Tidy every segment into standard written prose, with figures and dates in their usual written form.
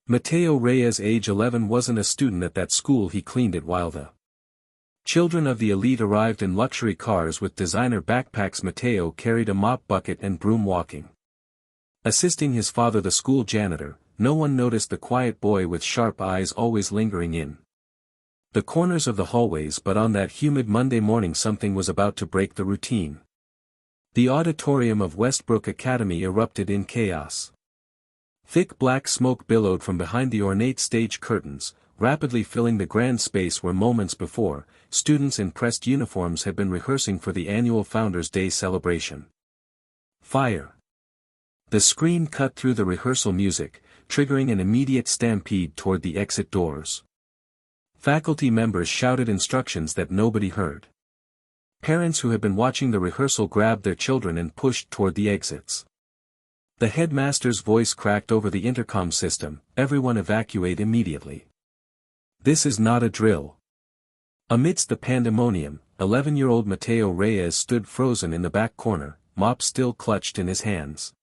Mateo Reyes, age 11, wasn't a student at that school. He cleaned it while the children of the elite arrived in luxury cars with designer backpacks. Mateo carried a mop bucket and broom, walking, assisting his father, the school janitor. No one noticed the quiet boy with sharp eyes always lingering in the corners of the hallways. But on that humid Monday morning something was about to break the routine. The auditorium of Westbrook Academy erupted in chaos. Thick black smoke billowed from behind the ornate stage curtains, rapidly filling the grand space where moments before, students in pressed uniforms had been rehearsing for the annual Founders' Day celebration. Fire! The screen cut through the rehearsal music, triggering an immediate stampede toward the exit doors. Faculty members shouted instructions that nobody heard. Parents who had been watching the rehearsal grabbed their children and pushed toward the exits. The headmaster's voice cracked over the intercom system, "Everyone evacuate immediately. This is not a drill." Amidst the pandemonium, 11-year-old Mateo Reyes stood frozen in the back corner, mop still clutched in his hands.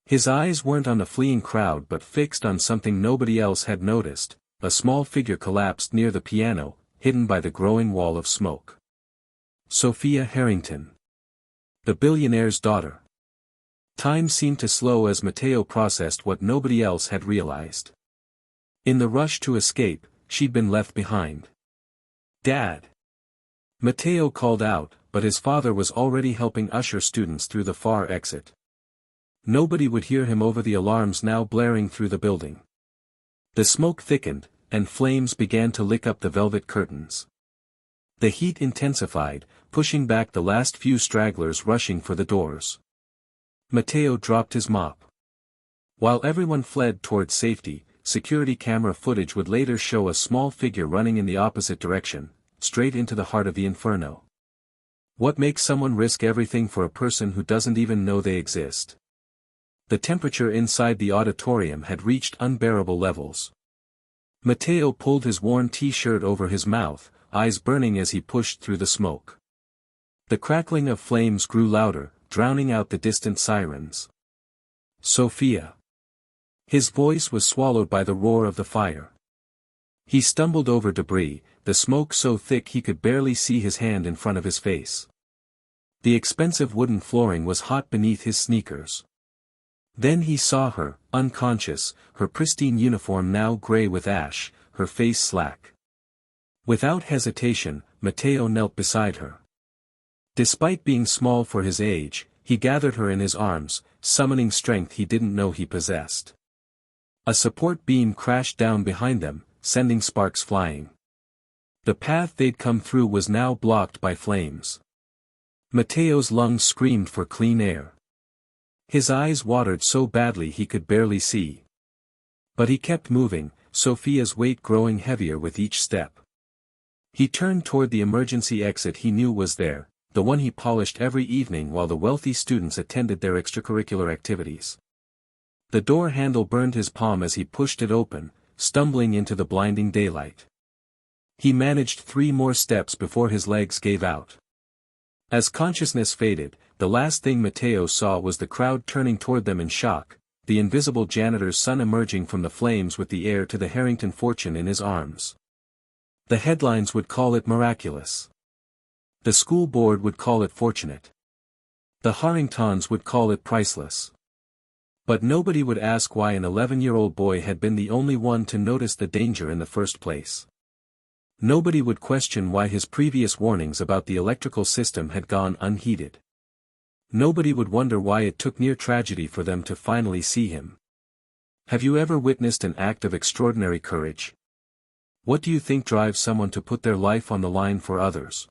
His eyes weren't on the fleeing crowd but fixed on something nobody else had noticed. A small figure collapsed near the piano, hidden by the growing wall of smoke. Sophia Harrington. The billionaire's daughter. Time seemed to slow as Mateo processed what nobody else had realized. In the rush to escape, she'd been left behind. "Dad!" Mateo called out, but his father was already helping usher students through the far exit. Nobody would hear him over the alarms now blaring through the building. The smoke thickened, and flames began to lick up the velvet curtains. The heat intensified, pushing back the last few stragglers rushing for the doors. Mateo dropped his mop. While everyone fled toward safety, security camera footage would later show a small figure running in the opposite direction, straight into the heart of the inferno. What makes someone risk everything for a person who doesn't even know they exist? The temperature inside the auditorium had reached unbearable levels. Mateo pulled his worn t-shirt over his mouth, eyes burning as he pushed through the smoke. The crackling of flames grew louder, drowning out the distant sirens. "Sophia!" His voice was swallowed by the roar of the fire. He stumbled over debris, the smoke so thick he could barely see his hand in front of his face. The expensive wooden flooring was hot beneath his sneakers. Then he saw her, unconscious, her pristine uniform now gray with ash, her face slack. Without hesitation, Mateo knelt beside her. Despite being small for his age, he gathered her in his arms, summoning strength he didn't know he possessed. A support beam crashed down behind them, sending sparks flying. The path they'd come through was now blocked by flames. Mateo's lungs screamed for clean air. His eyes watered so badly he could barely see. But he kept moving, Sophia's weight growing heavier with each step. He turned toward the emergency exit he knew was there, the one he polished every evening while the wealthy students attended their extracurricular activities. The door handle burned his palm as he pushed it open, stumbling into the blinding daylight. He managed 3 more steps before his legs gave out. As consciousness faded, the last thing Mateo saw was the crowd turning toward them in shock, the invisible janitor's son emerging from the flames with the heir to the Harrington fortune in his arms. The headlines would call it miraculous. The school board would call it fortunate. The Harringtons would call it priceless. But nobody would ask why an 11-year-old boy had been the only one to notice the danger in the first place. Nobody would question why his previous warnings about the electrical system had gone unheeded. Nobody would wonder why it took near tragedy for them to finally see him. Have you ever witnessed an act of extraordinary courage? What do you think drives someone to put their life on the line for others?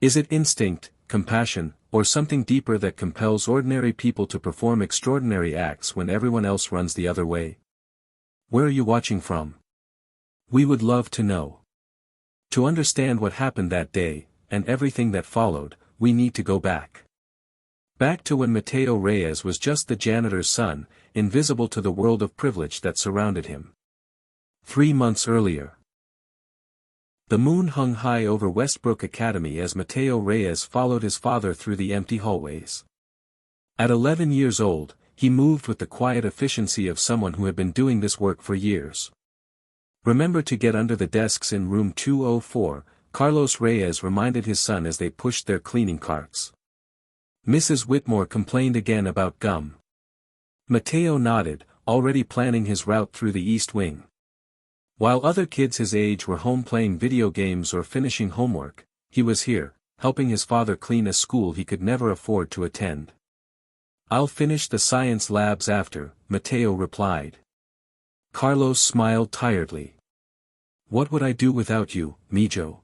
Is it instinct, compassion, or something deeper that compels ordinary people to perform extraordinary acts when everyone else runs the other way? Where are you watching from? We would love to know. To understand what happened that day, and everything that followed, we need to go back. Back to when Mateo Reyes was just the janitor's son, invisible to the world of privilege that surrounded him. 3 months earlier. The moon hung high over Westbrook Academy as Mateo Reyes followed his father through the empty hallways. At 11 years old, he moved with the quiet efficiency of someone who had been doing this work for years. "Remember to get under the desks in room 204, Carlos Reyes reminded his son as they pushed their cleaning carts. Mrs. Whitmore complained again about gum. Mateo nodded, already planning his route through the East Wing. While other kids his age were home playing video games or finishing homework, he was here, helping his father clean a school he could never afford to attend. "I'll finish the science labs after," Mateo replied. Carlos smiled tiredly. "What would I do without you, Mijo?"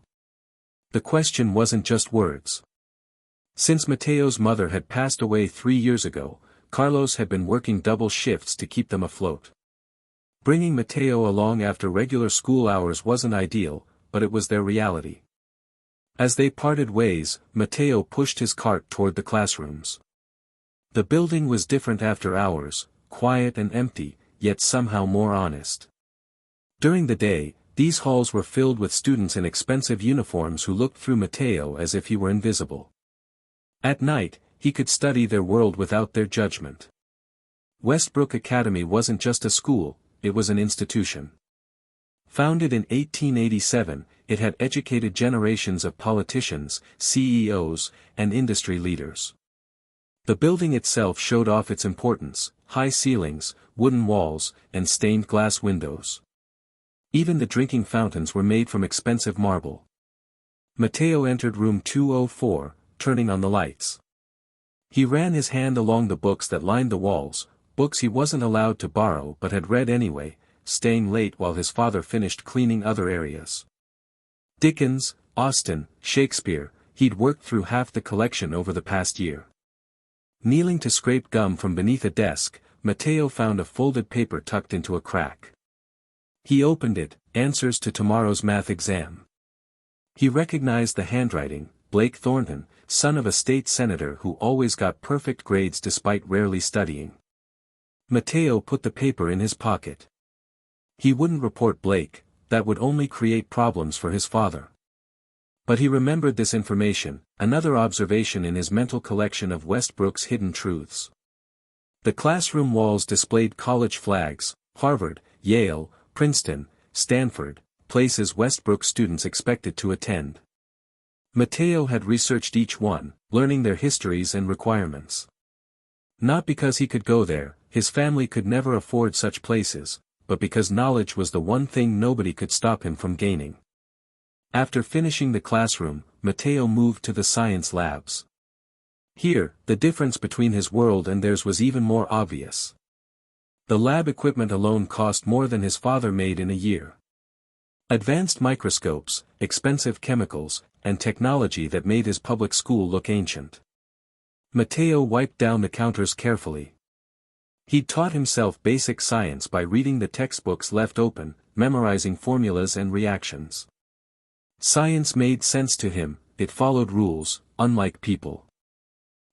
The question wasn't just words. Since Mateo's mother had passed away 3 years ago, Carlos had been working double shifts to keep them afloat. Bringing Mateo along after regular school hours wasn't ideal, but it was their reality. As they parted ways, Mateo pushed his cart toward the classrooms. The building was different after hours, quiet and empty, yet somehow more honest. During the day, these halls were filled with students in expensive uniforms who looked through Mateo as if he were invisible. At night, he could study their world without their judgment. Westbrook Academy wasn't just a school, it was an institution. Founded in 1887, it had educated generations of politicians, CEOs, and industry leaders. The building itself showed off its importance: high ceilings, wooden walls, and stained glass windows. Even the drinking fountains were made from expensive marble. Mateo entered room 204, turning on the lights. He ran his hand along the books that lined the walls, books he wasn't allowed to borrow but had read anyway, staying late while his father finished cleaning other areas. Dickens, Austen, Shakespeare, he'd worked through half the collection over the past year. Kneeling to scrape gum from beneath a desk, Mateo found a folded paper tucked into a crack. He opened it, answers to tomorrow's math exam. He recognized the handwriting: Blake Thornton, son of a state senator who always got perfect grades despite rarely studying. Mateo put the paper in his pocket. He wouldn't report Blake, that would only create problems for his father. But he remembered this information, another observation in his mental collection of Westbrook's hidden truths. The classroom walls displayed college flags: Harvard, Yale, Princeton, Stanford, places Westbrook students expected to attend. Mateo had researched each one, learning their histories and requirements. Not because he could go there, his family could never afford such places, but because knowledge was the one thing nobody could stop him from gaining. After finishing the classroom, Mateo moved to the science labs. Here, the difference between his world and theirs was even more obvious. The lab equipment alone cost more than his father made in a year. Advanced microscopes, expensive chemicals, and technology that made his public school look ancient. Mateo wiped down the counters carefully. He'd taught himself basic science by reading the textbooks left open, memorizing formulas and reactions. Science made sense to him, it followed rules, unlike people.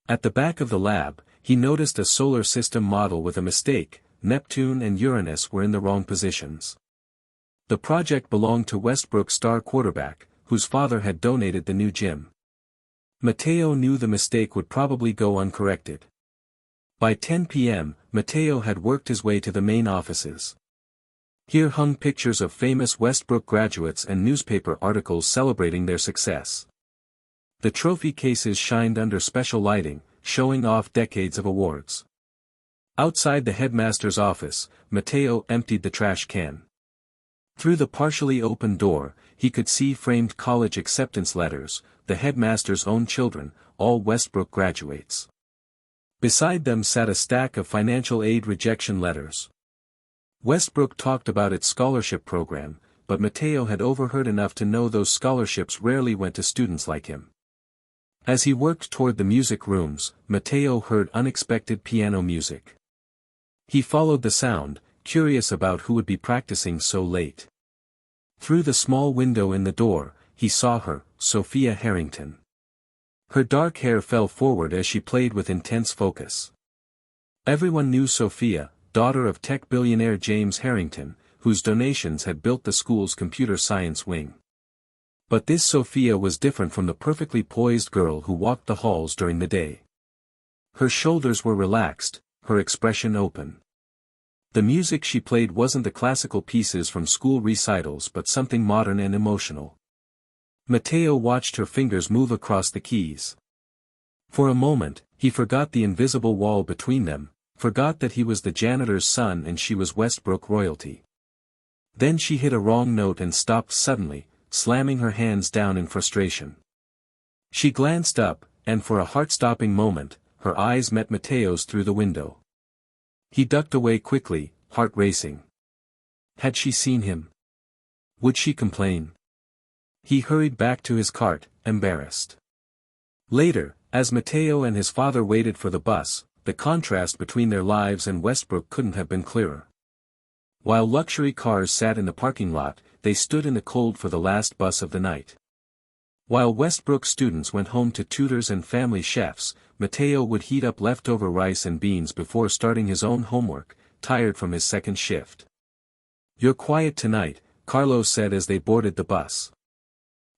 At the back of the lab, he noticed a solar system model with a mistake: Neptune and Uranus were in the wrong positions. The project belonged to Westbrook's star quarterback, whose father had donated the new gym. Mateo knew the mistake would probably go uncorrected. By 10 p.m., Mateo had worked his way to the main offices. Here hung pictures of famous Westbrook graduates and newspaper articles celebrating their success. The trophy cases shined under special lighting, showing off decades of awards. Outside the headmaster's office, Mateo emptied the trash can. Through the partially open door, he could see framed college acceptance letters, the headmaster's own children, all Westbrook graduates. Beside them sat a stack of financial aid rejection letters. Westbrook talked about its scholarship program, but Mateo had overheard enough to know those scholarships rarely went to students like him. As he worked toward the music rooms, Mateo heard unexpected piano music. He followed the sound, curious about who would be practicing so late. Through the small window in the door, he saw her, Sophia Harrington. Her dark hair fell forward as she played with intense focus. Everyone knew Sophia, daughter of tech billionaire James Harrington, whose donations had built the school's computer science wing. But this Sophia was different from the perfectly poised girl who walked the halls during the day. Her shoulders were relaxed, her expression open. The music she played wasn't the classical pieces from school recitals but something modern and emotional. Matteo watched her fingers move across the keys. For a moment, he forgot the invisible wall between them, forgot that he was the janitor's son and she was Westbrook royalty. Then she hit a wrong note and stopped suddenly, slamming her hands down in frustration. She glanced up, and for a heart-stopping moment, her eyes met Matteo's through the window. He ducked away quickly, heart racing. Had she seen him? Would she complain? He hurried back to his cart, embarrassed. Later, as Matteo and his father waited for the bus, the contrast between their lives and Westbrook couldn't have been clearer. While luxury cars sat in the parking lot, they stood in the cold for the last bus of the night. While Westbrook students went home to tutors and family chefs, Matteo would heat up leftover rice and beans before starting his own homework, tired from his second shift. "You're quiet tonight," Carlos said as they boarded the bus.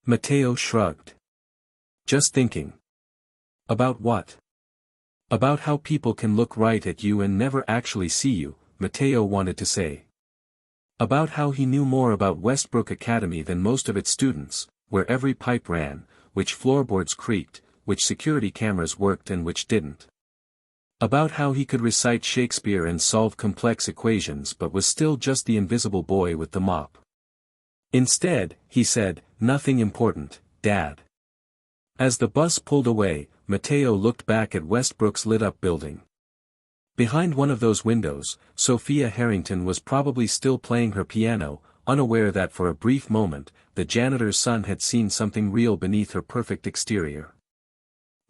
Matteo shrugged. "Just thinking." "About what?" "About how people can look right at you and never actually see you," Matteo wanted to say. About how he knew more about Westbrook Academy than most of its students, where every pipe ran, which floorboards creaked, which security cameras worked and which didn't. About how he could recite Shakespeare and solve complex equations but was still just the invisible boy with the mop. Instead, he said, "Nothing important, Dad." As the bus pulled away, Matteo looked back at Westbrook's lit-up building. Behind one of those windows, Sophia Harrington was probably still playing her piano, unaware that for a brief moment, the janitor's son had seen something real beneath her perfect exterior.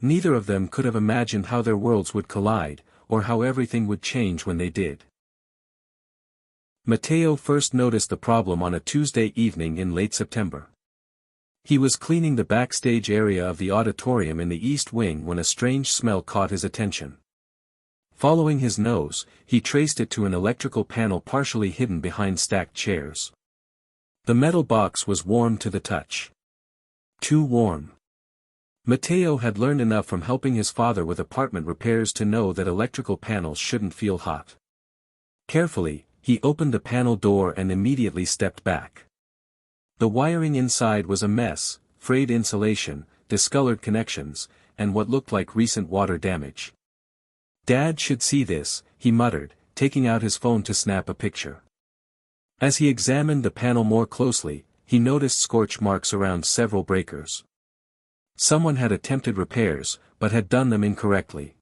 Neither of them could have imagined how their worlds would collide, or how everything would change when they did. Matteo first noticed the problem on a Tuesday evening in late September. He was cleaning the backstage area of the auditorium in the East Wing when a strange smell caught his attention. Following his nose, he traced it to an electrical panel partially hidden behind stacked chairs. The metal box was warm to the touch. Too warm. Matteo had learned enough from helping his father with apartment repairs to know that electrical panels shouldn't feel hot. Carefully, he opened the panel door and immediately stepped back. The wiring inside was a mess, frayed insulation, discolored connections, and what looked like recent water damage. "Dad should see this," he muttered, taking out his phone to snap a picture. As he examined the panel more closely, he noticed scorch marks around several breakers. Someone had attempted repairs, but had done them incorrectly.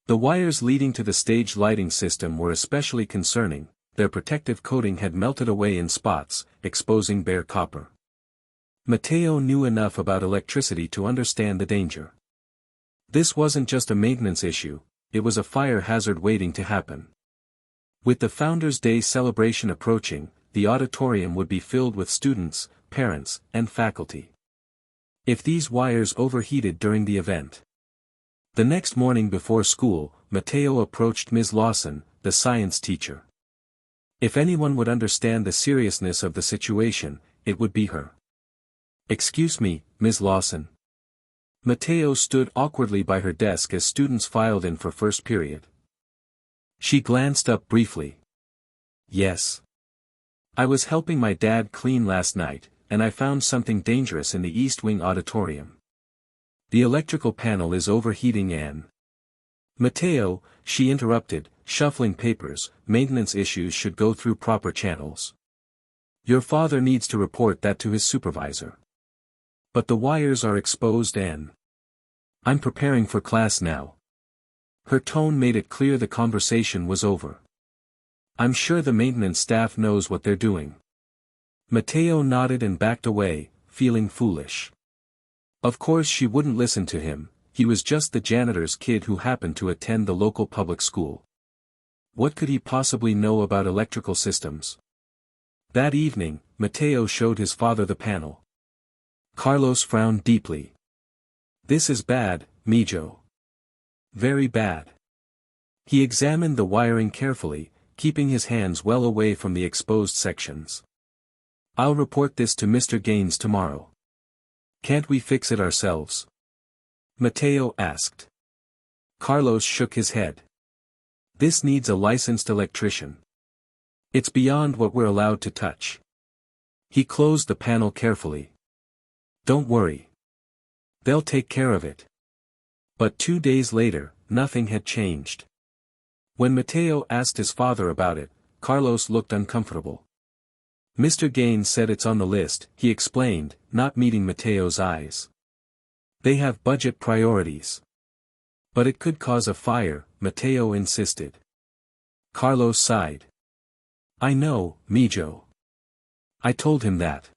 The wires leading to the stage lighting system were especially concerning. Their protective coating had melted away in spots, exposing bare copper. Matteo knew enough about electricity to understand the danger. This wasn't just a maintenance issue, it was a fire hazard waiting to happen. With the Founders' Day celebration approaching, the auditorium would be filled with students, parents, and faculty. If these wires overheated during the event. The next morning before school, Matteo approached Ms. Lawson, the science teacher. If anyone would understand the seriousness of the situation, it would be her. "Excuse me, Ms. Lawson." Matteo stood awkwardly by her desk as students filed in for first period. She glanced up briefly. "Yes. I was helping my dad clean last night, and I found something dangerous in the East Wing auditorium. The electrical panel is overheating and—" "Matteo," she interrupted, shuffling papers, "maintenance issues should go through proper channels. Your father needs to report that to his supervisor. But the wires are exposed and—" "I'm preparing for class now." Her tone made it clear the conversation was over. "I'm sure the maintenance staff knows what they're doing." Matteo nodded and backed away, feeling foolish. Of course she wouldn't listen to him, he was just the janitor's kid who happened to attend the local public school. What could he possibly know about electrical systems? That evening, Matteo showed his father the panel. Carlos frowned deeply. "This is bad, Mijo. Very bad." He examined the wiring carefully, keeping his hands well away from the exposed sections. "I'll report this to Mr. Gaines tomorrow." "Can't we fix it ourselves?" Matteo asked. Carlos shook his head. This needs a licensed electrician. It's beyond what we're allowed to touch. He closed the panel carefully. Don't worry. They'll take care of it. But 2 days later, nothing had changed. When Mateo asked his father about it, Carlos looked uncomfortable. Mr. Gaines said it's on the list, he explained, not meeting Mateo's eyes. They have budget priorities. But it could cause a fire, Mateo insisted. Carlos sighed. I know, Mijo. I told him that.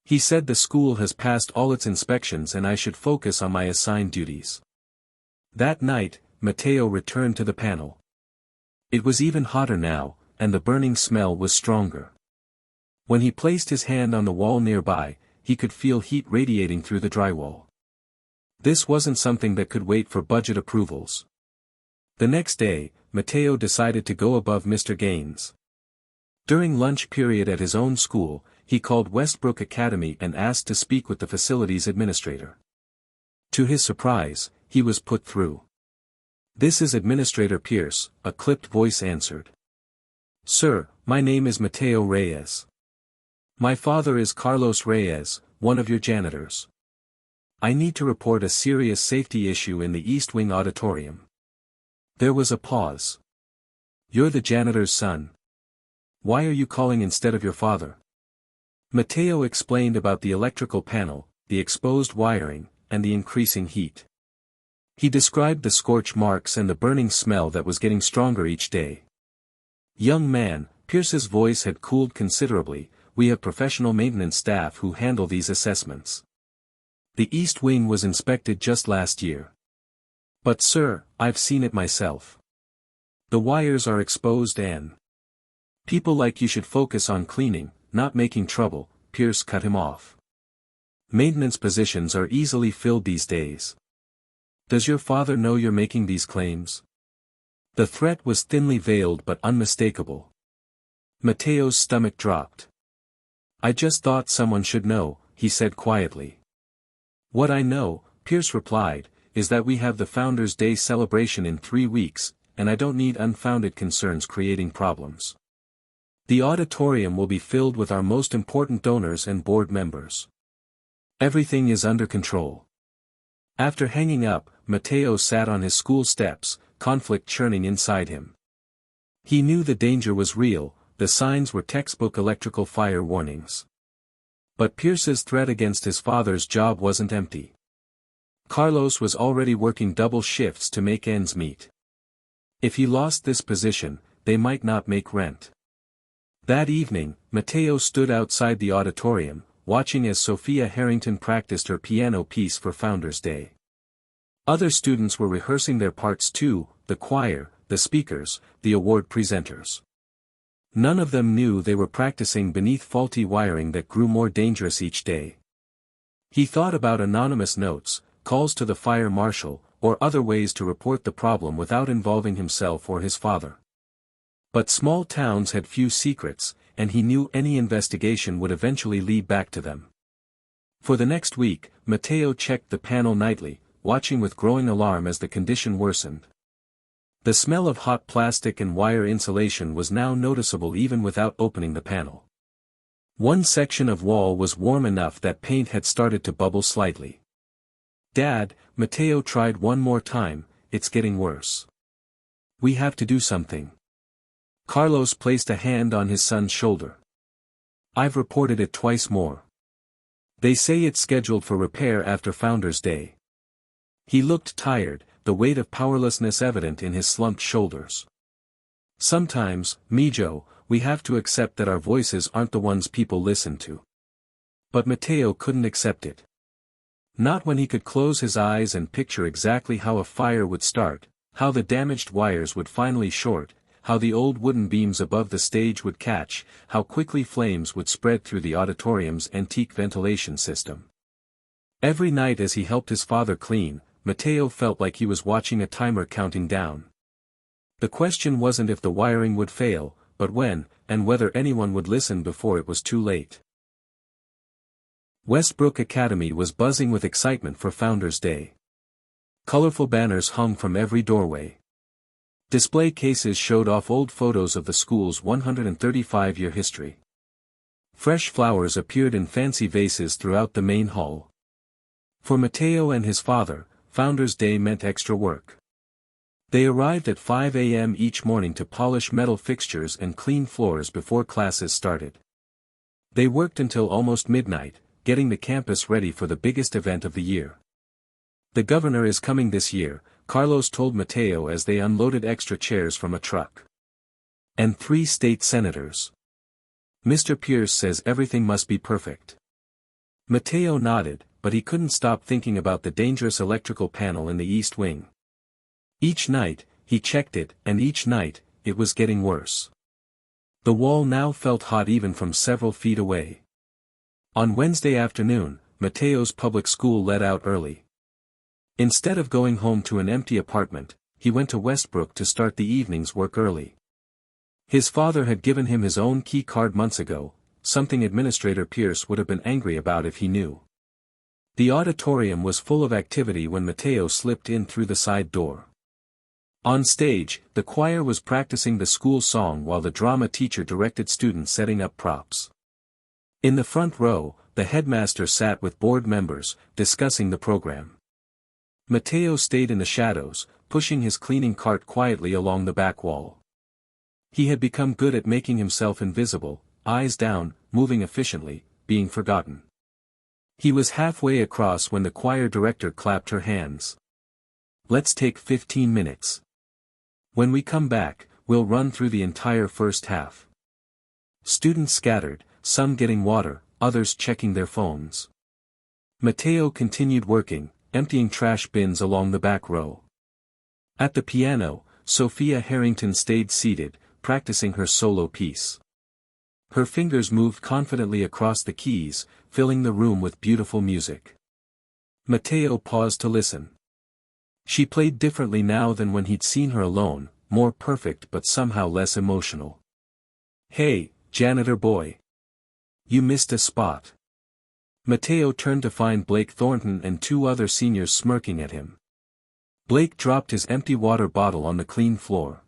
He said the school has passed all its inspections and I should focus on my assigned duties. That night, Mateo returned to the panel. It was even hotter now, and the burning smell was stronger. When he placed his hand on the wall nearby, he could feel heat radiating through the drywall. This wasn't something that could wait for budget approvals. The next day, Mateo decided to go above Mr. Gaines. During lunch period at his own school, he called Westbrook Academy and asked to speak with the facilities administrator. To his surprise, he was put through. This is Administrator Pierce, a clipped voice answered. Sir, my name is Mateo Reyes. My father is Carlos Reyes, one of your janitors. I need to report a serious safety issue in the East Wing auditorium. There was a pause. You're the janitor's son. Why are you calling instead of your father? Mateo explained about the electrical panel, the exposed wiring, and the increasing heat. He described the scorch marks and the burning smell that was getting stronger each day. Young man, Pierce's voice had cooled considerably, we have professional maintenance staff who handle these assessments. The East Wing was inspected just last year. But sir, I've seen it myself. The wires are exposed and people like you should focus on cleaning, not making trouble, Pierce cut him off. Maintenance positions are easily filled these days. Does your father know you're making these claims? The threat was thinly veiled but unmistakable. Mateo's stomach dropped. I just thought someone should know, he said quietly. What I know, Pierce replied, is that we have the Founders' Day celebration in 3 weeks, and I don't need unfounded concerns creating problems. The auditorium will be filled with our most important donors and board members. Everything is under control. After hanging up, Mateo sat on his school steps, conflict churning inside him. He knew the danger was real, the signs were textbook electrical fire warnings. But Pierce's threat against his father's job wasn't empty. Carlos was already working double shifts to make ends meet. If he lost this position, they might not make rent. That evening, Mateo stood outside the auditorium, watching as Sophia Harrington practiced her piano piece for Founders' Day. Other students were rehearsing their parts too, the choir, the speakers, the award presenters. None of them knew they were practicing beneath faulty wiring that grew more dangerous each day. He thought about anonymous notes, calls to the fire marshal, or other ways to report the problem without involving himself or his father. But small towns had few secrets, and he knew any investigation would eventually lead back to them. For the next week, Mateo checked the panel nightly, watching with growing alarm as the condition worsened. The smell of hot plastic and wire insulation was now noticeable even without opening the panel. One section of wall was warm enough that paint had started to bubble slightly. Dad, Mateo tried one more time, it's getting worse. We have to do something. Carlos placed a hand on his son's shoulder. I've reported it twice more. They say it's scheduled for repair after Founders' Day. He looked tired, the weight of powerlessness evident in his slumped shoulders. Sometimes, Mijo, we have to accept that our voices aren't the ones people listen to. But Mateo couldn't accept it. Not when he could close his eyes and picture exactly how a fire would start, how the damaged wires would finally short, how the old wooden beams above the stage would catch, how quickly flames would spread through the auditorium's antique ventilation system. Every night as he helped his father clean, Mateo felt like he was watching a timer counting down. The question wasn't if the wiring would fail, but when, and whether anyone would listen before it was too late. Westbrook Academy was buzzing with excitement for Founders' Day. Colorful banners hung from every doorway. Display cases showed off old photos of the school's 135-year history. Fresh flowers appeared in fancy vases throughout the main hall. For Mateo and his father, Founders' Day meant extra work. They arrived at 5 a.m. each morning to polish metal fixtures and clean floors before classes started. They worked until almost midnight, getting the campus ready for the biggest event of the year. "The governor is coming this year," Carlos told Mateo as they unloaded extra chairs from a truck. "And 3 state senators. Mr. Pierce says everything must be perfect." Mateo nodded, but he couldn't stop thinking about the dangerous electrical panel in the east wing. Each night, he checked it, and each night, it was getting worse. The wall now felt hot even from several feet away. On Wednesday afternoon, Mateo's public school let out early. Instead of going home to an empty apartment, he went to Westbrook to start the evening's work early. His father had given him his own key card months ago, something Administrator Pierce would have been angry about if he knew. The auditorium was full of activity when Mateo slipped in through the side door. On stage, the choir was practicing the school song while the drama teacher directed students setting up props. In the front row, the headmaster sat with board members, discussing the program. Mateo stayed in the shadows, pushing his cleaning cart quietly along the back wall. He had become good at making himself invisible, eyes down, moving efficiently, being forgotten. He was halfway across when the choir director clapped her hands. "Let's take 15 minutes. When we come back, we'll run through the entire first half." Students scattered, some getting water, others checking their phones. Mateo continued working, emptying trash bins along the back row. At the piano, Sophia Harrington stayed seated, practicing her solo piece. Her fingers moved confidently across the keys, filling the room with beautiful music. Mateo paused to listen. She played differently now than when he'd seen her alone, more perfect but somehow less emotional. "Hey, janitor boy. You missed a spot." Mateo turned to find Blake Thornton and 2 other seniors smirking at him. Blake dropped his empty water bottle on the clean floor.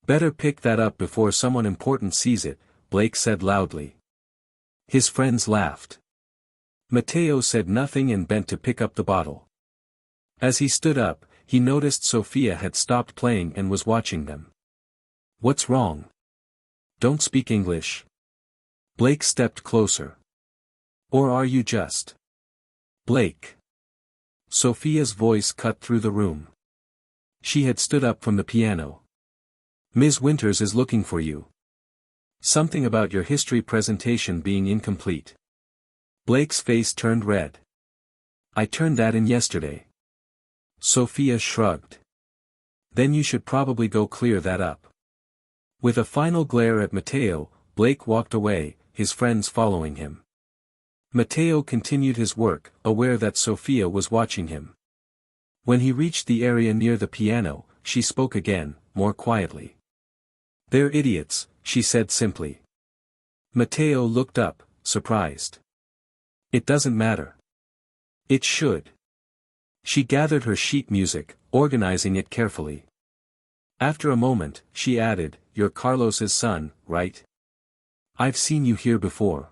"Better pick that up before someone important sees it," Blake said loudly. His friends laughed. Mateo said nothing and bent to pick up the bottle. As he stood up, he noticed Sophia had stopped playing and was watching them. "What's wrong? Don't speak English." Blake stepped closer. "Or are you just Blake?" Sophia's voice cut through the room. She had stood up from the piano. "Ms. Winters is looking for you. Something about your history presentation being incomplete." Blake's face turned red. "I turned that in yesterday." Sophia shrugged. "Then you should probably go clear that up." With a final glare at Mateo, Blake walked away, his friends following him. Mateo continued his work, aware that Sophia was watching him. When he reached the area near the piano, she spoke again, more quietly. "They're idiots," she said simply. Mateo looked up, surprised. "It doesn't matter." "It should." She gathered her sheet music, organizing it carefully. After a moment, she added, "You're Carlos's son, right? I've seen you here before."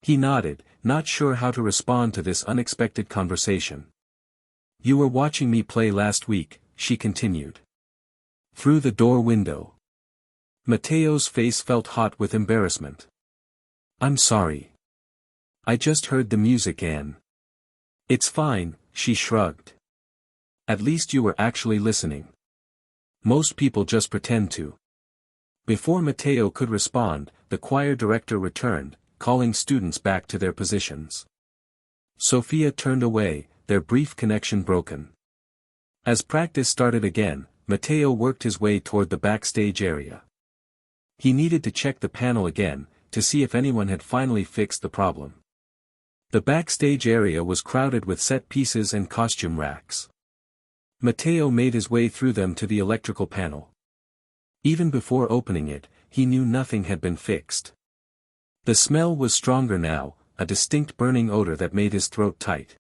He nodded, not sure how to respond to this unexpected conversation. "You were watching me play last week," she continued. "Through the door window." Mateo's face felt hot with embarrassment. "I'm sorry. I just heard the music and—" "It's fine," she shrugged. "At least you were actually listening. Most people just pretend to." Before Mateo could respond, the choir director returned, calling students back to their positions. Sophia turned away, their brief connection broken. As practice started again, Mateo worked his way toward the backstage area. He needed to check the panel again, to see if anyone had finally fixed the problem. The backstage area was crowded with set pieces and costume racks. Mateo made his way through them to the electrical panel. Even before opening it, he knew nothing had been fixed. The smell was stronger now, a distinct burning odor that made his throat tight.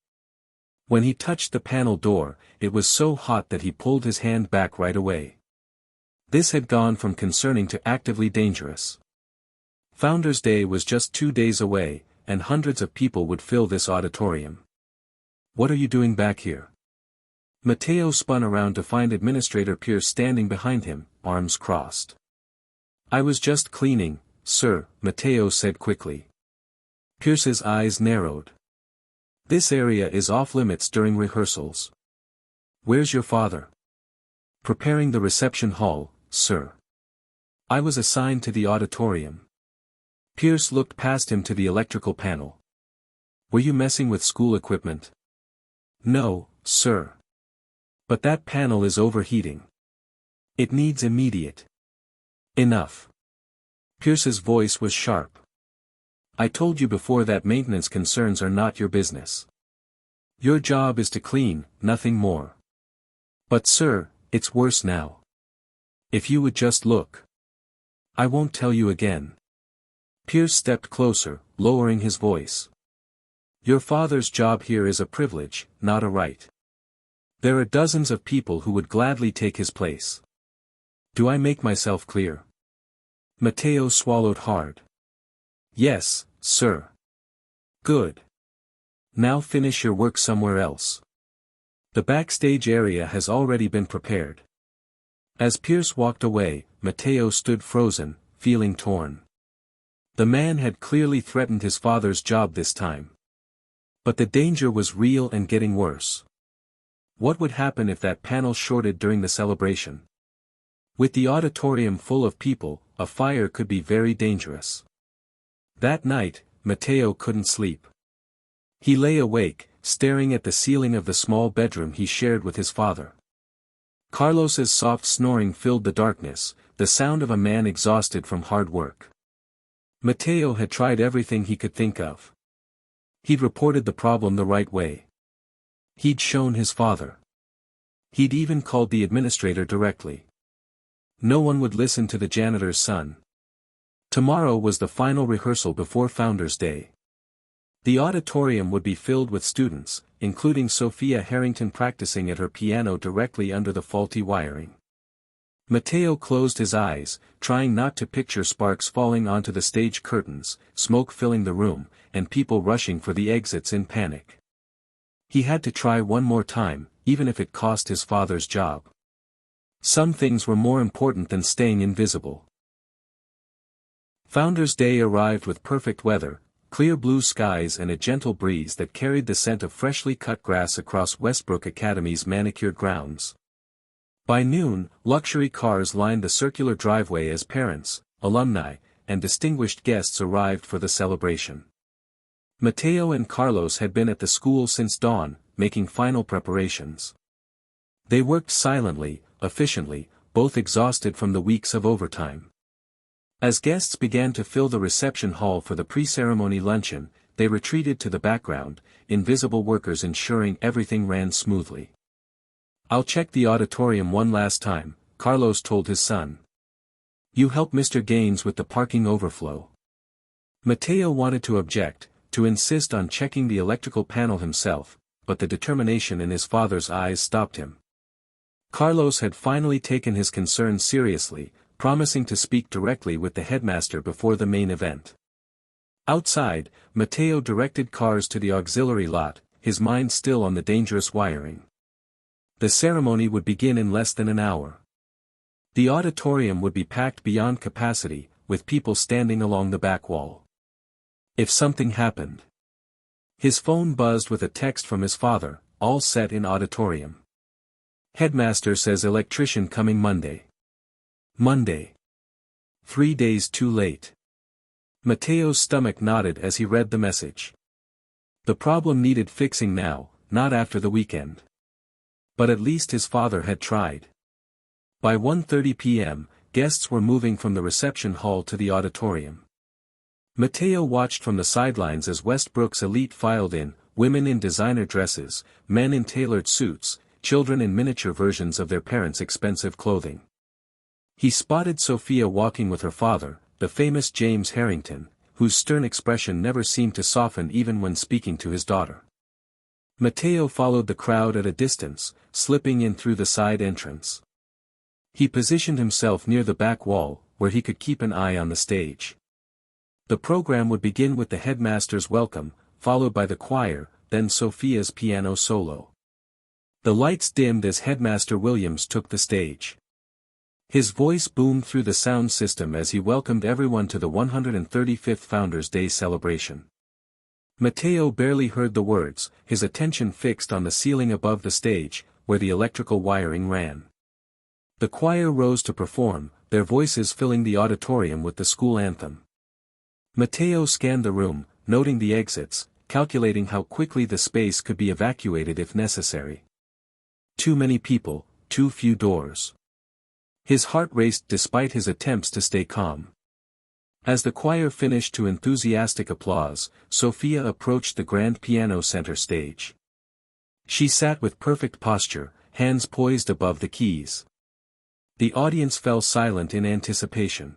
When he touched the panel door, it was so hot that he pulled his hand back right away. This had gone from concerning to actively dangerous. Founders' Day was just 2 days away, and hundreds of people would fill this auditorium. "What are you doing back here?" Matteo spun around to find Administrator Pierce standing behind him, arms crossed. "I was just cleaning, sir," Matteo said quickly. Pierce's eyes narrowed. "This area is off-limits during rehearsals." "Where's your father?" "Preparing the reception hall, sir." "I was assigned to the auditorium." Pierce looked past him to the electrical panel. "Were you messing with school equipment?" "No, sir. But that panel is overheating. It needs immediate." "Enough." Pierce's voice was sharp. "I told you before that maintenance concerns are not your business. Your job is to clean, nothing more." "But sir, it's worse now. If you would just look." "I won't tell you again." Pierce stepped closer, lowering his voice. "Your father's job here is a privilege, not a right. There are dozens of people who would gladly take his place. Do I make myself clear?" Matteo swallowed hard. "Yes, sir." "Good. Now finish your work somewhere else. The backstage area has already been prepared." As Pierce walked away, Matteo stood frozen, feeling torn. The man had clearly threatened his father's job this time. But the danger was real and getting worse. What would happen if that panel shorted during the celebration? With the auditorium full of people, a fire could be very dangerous. That night, Matteo couldn't sleep. He lay awake, staring at the ceiling of the small bedroom he shared with his father. Carlos's soft snoring filled the darkness, the sound of a man exhausted from hard work. Matteo had tried everything he could think of. He'd reported the problem the right way. He'd shown his father. He'd even called the administrator directly. No one would listen to the janitor's son. Tomorrow was the final rehearsal before Founders' Day. The auditorium would be filled with students, including Sophia Harrington practicing at her piano directly under the faulty wiring. Matteo closed his eyes, trying not to picture sparks falling onto the stage curtains, smoke filling the room, and people rushing for the exits in panic. He had to try one more time, even if it cost his father's job. Some things were more important than staying invisible. Founders' Day arrived with perfect weather, clear blue skies and a gentle breeze that carried the scent of freshly cut grass across Westbrook Academy's manicured grounds. By noon, luxury cars lined the circular driveway as parents, alumni, and distinguished guests arrived for the celebration. Matteo and Carlos had been at the school since dawn, making final preparations. They worked silently, efficiently, both exhausted from the weeks of overtime. As guests began to fill the reception hall for the pre-ceremony luncheon, they retreated to the background, invisible workers ensuring everything ran smoothly. "I'll check the auditorium one last time," Carlos told his son. "You help Mr. Gaines with the parking overflow." Matteo wanted to object, to insist on checking the electrical panel himself, but the determination in his father's eyes stopped him. Carlos had finally taken his concerns seriously, promising to speak directly with the headmaster before the main event. Outside, Matteo directed cars to the auxiliary lot, his mind still on the dangerous wiring. The ceremony would begin in less than an hour. The auditorium would be packed beyond capacity, with people standing along the back wall. If something happened. His phone buzzed with a text from his father, "All set in auditorium. Headmaster says electrician coming Monday." Monday. 3 days too late. Matteo's stomach knotted as he read the message. The problem needed fixing now, not after the weekend. But at least his father had tried. By 1:30 p.m., guests were moving from the reception hall to the auditorium. Matteo watched from the sidelines as Westbrook's elite filed in, women in designer dresses, men in tailored suits, children in miniature versions of their parents' expensive clothing. He spotted Sophia walking with her father, the famous James Harrington, whose stern expression never seemed to soften even when speaking to his daughter. Matteo followed the crowd at a distance, slipping in through the side entrance. He positioned himself near the back wall, where he could keep an eye on the stage. The program would begin with the headmaster's welcome, followed by the choir, then Sophia's piano solo. The lights dimmed as Headmaster Williams took the stage. His voice boomed through the sound system as he welcomed everyone to the 135th Founders' Day celebration. Mateo barely heard the words, his attention fixed on the ceiling above the stage, where the electrical wiring ran. The choir rose to perform, their voices filling the auditorium with the school anthem. Mateo scanned the room, noting the exits, calculating how quickly the space could be evacuated if necessary. Too many people, too few doors. His heart raced despite his attempts to stay calm. As the choir finished to enthusiastic applause, Sophia approached the grand piano center stage. She sat with perfect posture, hands poised above the keys. The audience fell silent in anticipation.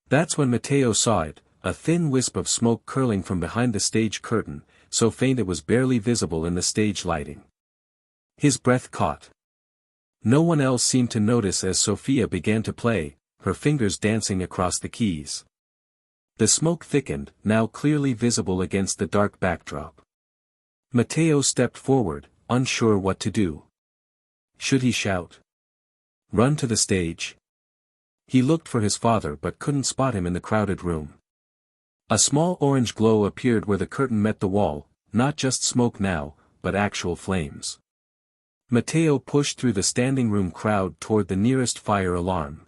That's when Mateo saw it, a thin wisp of smoke curling from behind the stage curtain, so faint it was barely visible in the stage lighting. His breath caught. No one else seemed to notice as Sophia began to play, her fingers dancing across the keys. The smoke thickened, now clearly visible against the dark backdrop. Mateo stepped forward, unsure what to do. Should he shout? Run to the stage? He looked for his father but couldn't spot him in the crowded room. A small orange glow appeared where the curtain met the wall, not just smoke now, but actual flames. Mateo pushed through the standing room crowd toward the nearest fire alarm.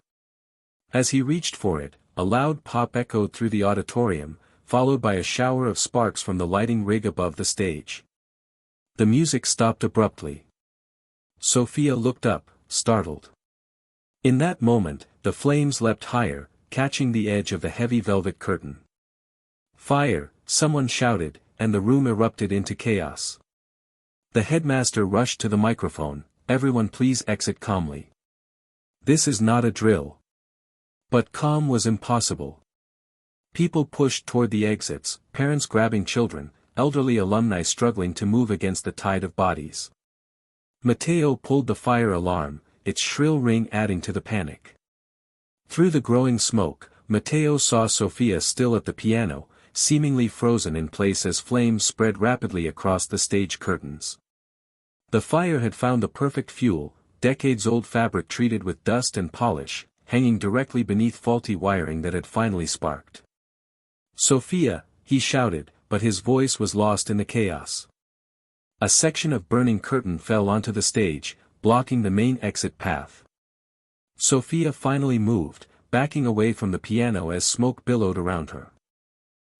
As he reached for it, a loud pop echoed through the auditorium, followed by a shower of sparks from the lighting rig above the stage. The music stopped abruptly. Sophia looked up, startled. In that moment, the flames leapt higher, catching the edge of the heavy velvet curtain. Fire, someone shouted, and the room erupted into chaos. The headmaster rushed to the microphone, "Everyone please exit calmly. This is not a drill." But calm was impossible. People pushed toward the exits, parents grabbing children, elderly alumni struggling to move against the tide of bodies. Mateo pulled the fire alarm, its shrill ring adding to the panic. Through the growing smoke, Mateo saw Sophia still at the piano, seemingly frozen in place as flames spread rapidly across the stage curtains. The fire had found the perfect fuel, decades-old fabric treated with dust and polish, hanging directly beneath faulty wiring that had finally sparked. "Sophia," he shouted, but his voice was lost in the chaos. A section of burning curtain fell onto the stage, blocking the main exit path. Sophia finally moved, backing away from the piano as smoke billowed around her.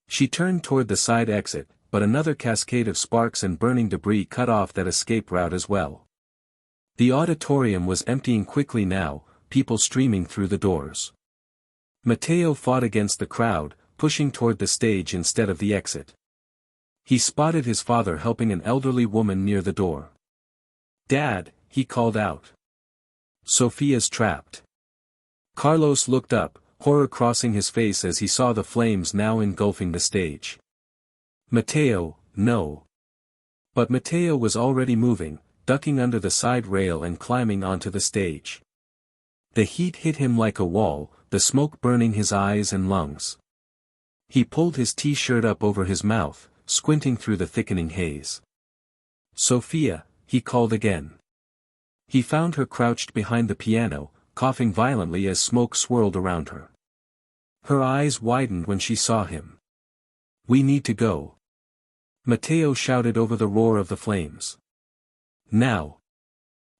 She turned toward the side exit, but another cascade of sparks and burning debris cut off that escape route as well. The auditorium was emptying quickly now, people streaming through the doors. Mateo fought against the crowd, pushing toward the stage instead of the exit. He spotted his father helping an elderly woman near the door. "Dad," he called out. "Sophia's trapped." Carlos looked up, horror crossing his face as he saw the flames now engulfing the stage. "Mateo, no." But Mateo was already moving, ducking under the side rail and climbing onto the stage. The heat hit him like a wall, the smoke burning his eyes and lungs. He pulled his t-shirt up over his mouth, squinting through the thickening haze. "Sophia," he called again. He found her crouched behind the piano, coughing violently as smoke swirled around her. Her eyes widened when she saw him. "We need to go." Mateo shouted over the roar of the flames. "Now."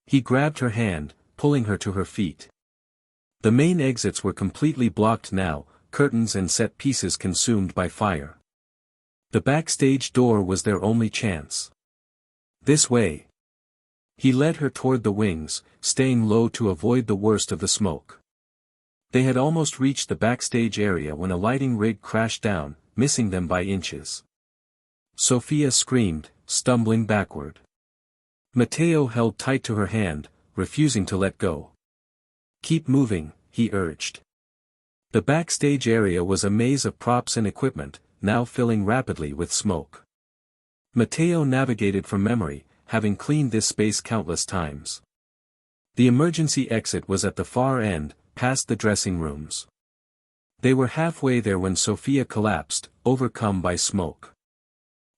He grabbed her hand, pulling her to her feet. The main exits were completely blocked now, curtains and set pieces consumed by fire. The backstage door was their only chance. "This way." He led her toward the wings, staying low to avoid the worst of the smoke. They had almost reached the backstage area when a lighting rig crashed down, missing them by inches. Sophia screamed, stumbling backward. Mateo held tight to her hand, refusing to let go. "Keep moving," he urged. The backstage area was a maze of props and equipment, now filling rapidly with smoke. Mateo navigated from memory, having cleaned this space countless times. The emergency exit was at the far end, past the dressing rooms. They were halfway there when Sophia collapsed, overcome by smoke.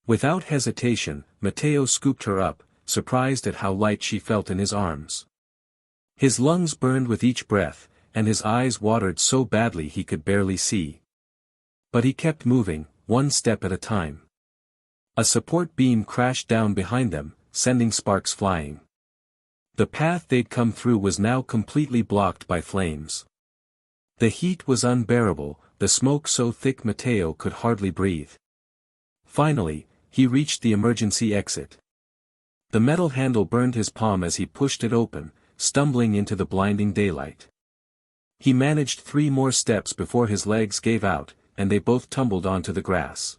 Without hesitation, Matteo scooped her up, surprised at how light she felt in his arms. His lungs burned with each breath, and his eyes watered so badly he could barely see. But he kept moving, one step at a time. A support beam crashed down behind them, sending sparks flying. The path they'd come through was now completely blocked by flames. The heat was unbearable, the smoke so thick Matteo could hardly breathe. Finally, he reached the emergency exit. The metal handle burned his palm as he pushed it open, stumbling into the blinding daylight. He managed 3 more steps before his legs gave out, and they both tumbled onto the grass.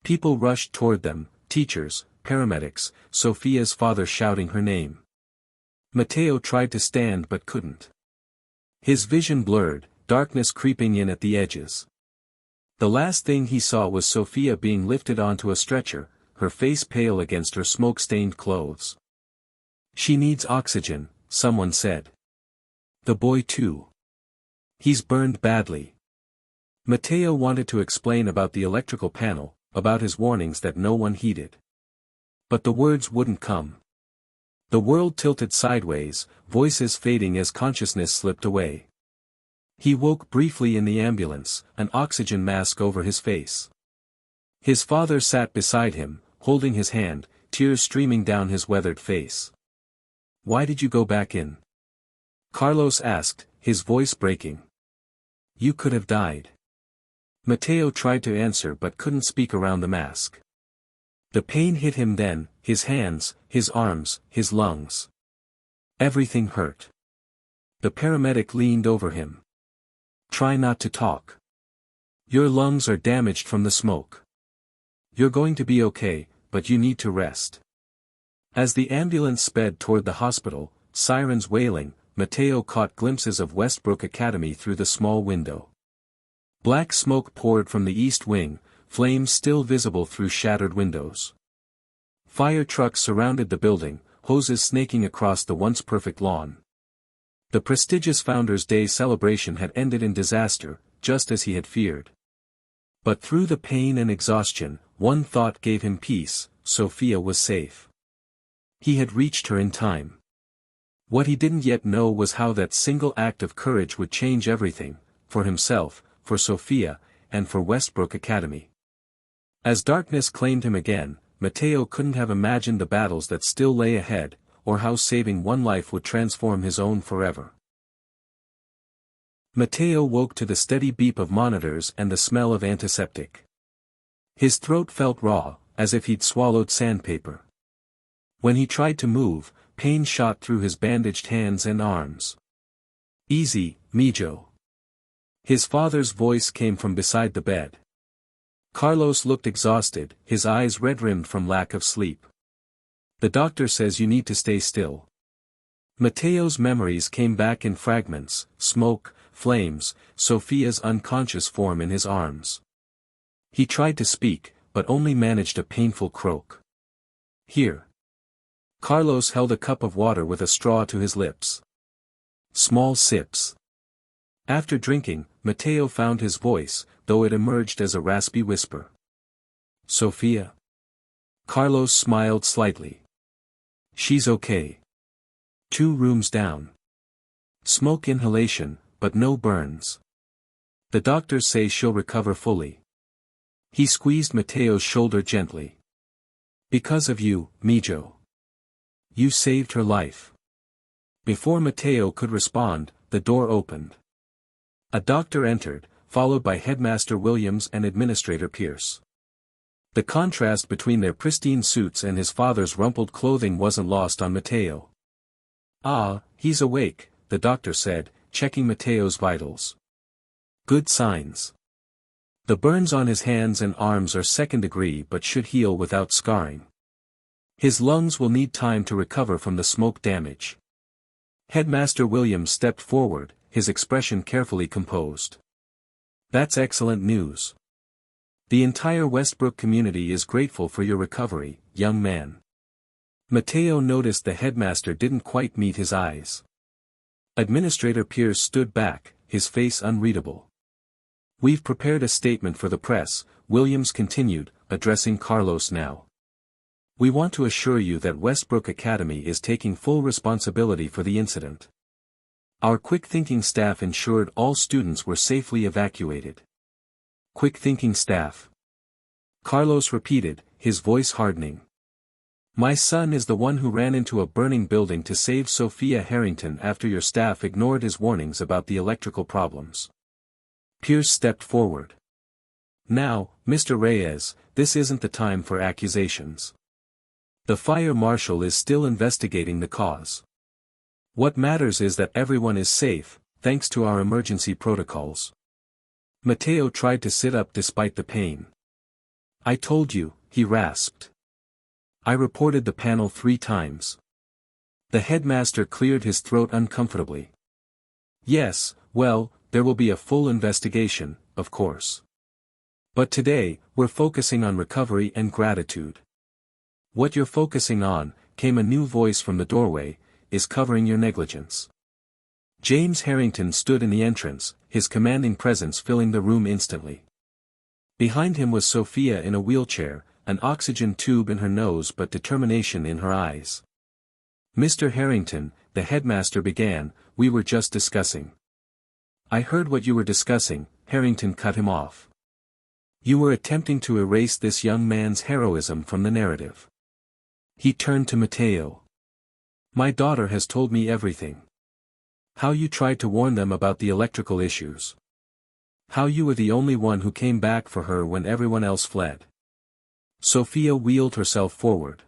People rushed toward them, teachers, paramedics, Sophia's father shouting her name. Matteo tried to stand but couldn't. His vision blurred, darkness creeping in at the edges. The last thing he saw was Sophia being lifted onto a stretcher, her face pale against her smoke-stained clothes. "She needs oxygen," someone said. "The boy too. He's burned badly." Matteo wanted to explain about the electrical panel, about his warnings that no one heeded. But the words wouldn't come. The world tilted sideways, voices fading as consciousness slipped away. He woke briefly in the ambulance, an oxygen mask over his face. His father sat beside him, holding his hand, tears streaming down his weathered face. "Why did you go back in?" Carlos asked, his voice breaking. "You could have died." Matteo tried to answer but couldn't speak around the mask. The pain hit him then, his hands, his arms, his lungs. Everything hurt. The paramedic leaned over him. "Try not to talk. Your lungs are damaged from the smoke. You're going to be okay, but you need to rest." As the ambulance sped toward the hospital, sirens wailing, Matteo caught glimpses of Westbrook Academy through the small window. Black smoke poured from the east wing, flames still visible through shattered windows. Fire trucks surrounded the building, hoses snaking across the once perfect lawn. The prestigious Founders' Day celebration had ended in disaster, just as he had feared. But through the pain and exhaustion, one thought gave him peace: Sophia was safe. He had reached her in time. What he didn't yet know was how that single act of courage would change everything, for himself, for Sophia, and for Westbrook Academy. As darkness claimed him again, Matteo couldn't have imagined the battles that still lay ahead, or how saving one life would transform his own forever. Matteo woke to the steady beep of monitors and the smell of antiseptic. His throat felt raw, as if he'd swallowed sandpaper. When he tried to move, pain shot through his bandaged hands and arms. "Easy, Mijo." His father's voice came from beside the bed. Carlos looked exhausted, his eyes red-rimmed from lack of sleep. "The doctor says you need to stay still." Matteo's memories came back in fragments: smoke, flames, Sophia's unconscious form in his arms. He tried to speak, but only managed a painful croak. "Here." Carlos held a cup of water with a straw to his lips. Small sips. After drinking, Matteo found his voice, though it emerged as a raspy whisper. "Sophia?" Carlos smiled slightly. "She's okay. 2 rooms down. Smoke inhalation, but no burns. The doctors say she'll recover fully." He squeezed Matteo's shoulder gently. "Because of you, Mijo. You saved her life." Before Matteo could respond, the door opened. A doctor entered, followed by Headmaster Williams and Administrator Pierce. The contrast between their pristine suits and his father's rumpled clothing wasn't lost on Matteo. "Ah, he's awake," the doctor said, checking Matteo's vitals. "Good signs. The burns on his hands and arms are second degree but should heal without scarring. His lungs will need time to recover from the smoke damage." Headmaster Williams stepped forward, his expression carefully composed. "That's excellent news. The entire Westbrook community is grateful for your recovery, young man." Mateo noticed the headmaster didn't quite meet his eyes. Administrator Pierce stood back, his face unreadable. "We've prepared a statement for the press," Williams continued, addressing Carlos now. "We want to assure you that Westbrook Academy is taking full responsibility for the incident. Our quick-thinking staff ensured all students were safely evacuated." "Quick-thinking staff?" Carlos repeated, his voice hardening. "My son is the one who ran into a burning building to save Sophia Harrington after your staff ignored his warnings about the electrical problems." Pierce stepped forward. "Now, Mr. Reyes, this isn't the time for accusations. The fire marshal is still investigating the cause. What matters is that everyone is safe, thanks to our emergency protocols." Mateo tried to sit up despite the pain. "I told you," he rasped. "I reported the panel 3 times. The headmaster cleared his throat uncomfortably. "Yes, well, there will be a full investigation, of course. But today, we're focusing on recovery and gratitude. What you're focusing on," came a new voice from the doorway, "is covering your negligence." James Harrington stood in the entrance, his commanding presence filling the room instantly. Behind him was Sophia in a wheelchair, an oxygen tube in her nose but determination in her eyes. "Mr. Harrington," the headmaster began, "we were just discussing." "I heard what you were discussing," Harrington cut him off. "You were attempting to erase this young man's heroism from the narrative." He turned to Mateo. "My daughter has told me everything. How you tried to warn them about the electrical issues. How you were the only one who came back for her when everyone else fled." Sophia wheeled herself forward.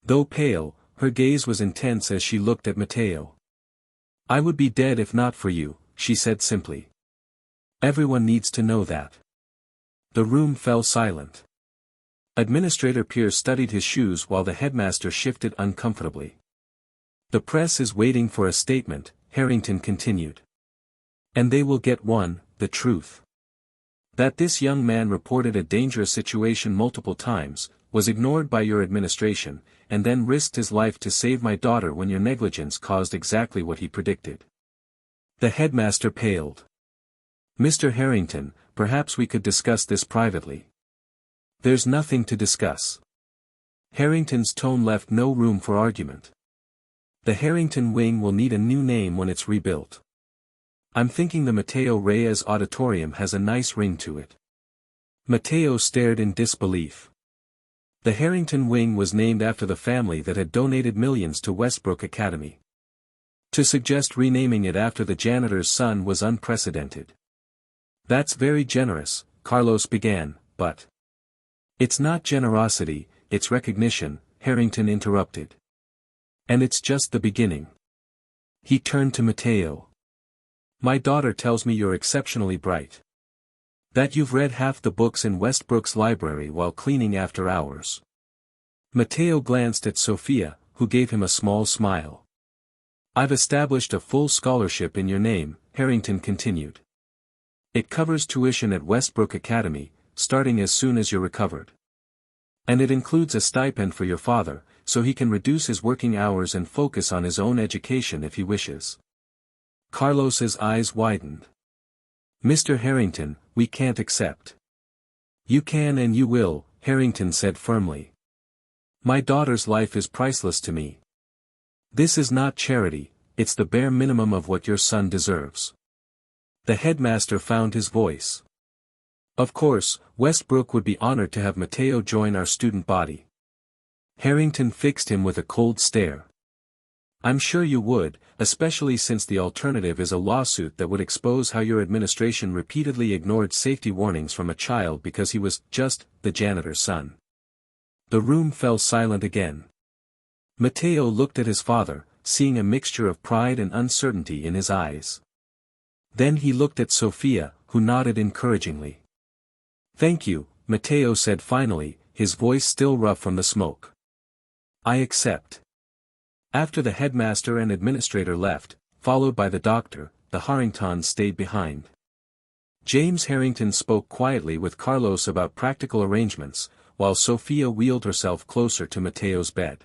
Though pale, her gaze was intense as she looked at Mateo. "I would be dead if not for you," she said simply. "Everyone needs to know that." The room fell silent. Administrator Pierce studied his shoes while the headmaster shifted uncomfortably. "The press is waiting for a statement," Harrington continued. "And they will get one, the truth. That this young man reported a dangerous situation multiple times, was ignored by your administration, and then risked his life to save my daughter when your negligence caused exactly what he predicted." The headmaster paled. "Mr. Harrington, perhaps we could discuss this privately." "There's nothing to discuss." Harrington's tone left no room for argument. "The Harrington wing will need a new name when it's rebuilt. I'm thinking the Mateo Reyes Auditorium has a nice ring to it." Mateo stared in disbelief. The Harrington wing was named after the family that had donated millions to Westbrook Academy. To suggest renaming it after the janitor's son was unprecedented. "That's very generous," Carlos began, "but..." "It's not generosity, it's recognition," Harrington interrupted. "And it's just the beginning." He turned to Mateo. "My daughter tells me you're exceptionally bright. That you've read half the books in Westbrook's library while cleaning after hours." Mateo glanced at Sophia, who gave him a small smile. "I've established a full scholarship in your name," Harrington continued. "It covers tuition at Westbrook Academy, starting as soon as you're recovered. And it includes a stipend for your father, so he can reduce his working hours and focus on his own education if he wishes." Carlos's eyes widened. "Mr. Harrington, we can't accept." "You can and you will," Harrington said firmly. "My daughter's life is priceless to me. This is not charity, it's the bare minimum of what your son deserves." The headmaster found his voice. "Of course, Westbrook would be honored to have Mateo join our student body." Harrington fixed him with a cold stare. "I'm sure you would, especially since the alternative is a lawsuit that would expose how your administration repeatedly ignored safety warnings from a child because he was just the janitor's son." The room fell silent again. Mateo looked at his father, seeing a mixture of pride and uncertainty in his eyes. Then he looked at Sophia, who nodded encouragingly. "Thank you," Mateo said finally, his voice still rough from the smoke. "I accept." After the headmaster and administrator left, followed by the doctor, the Harringtons stayed behind. James Harrington spoke quietly with Carlos about practical arrangements, while Sophia wheeled herself closer to Mateo's bed.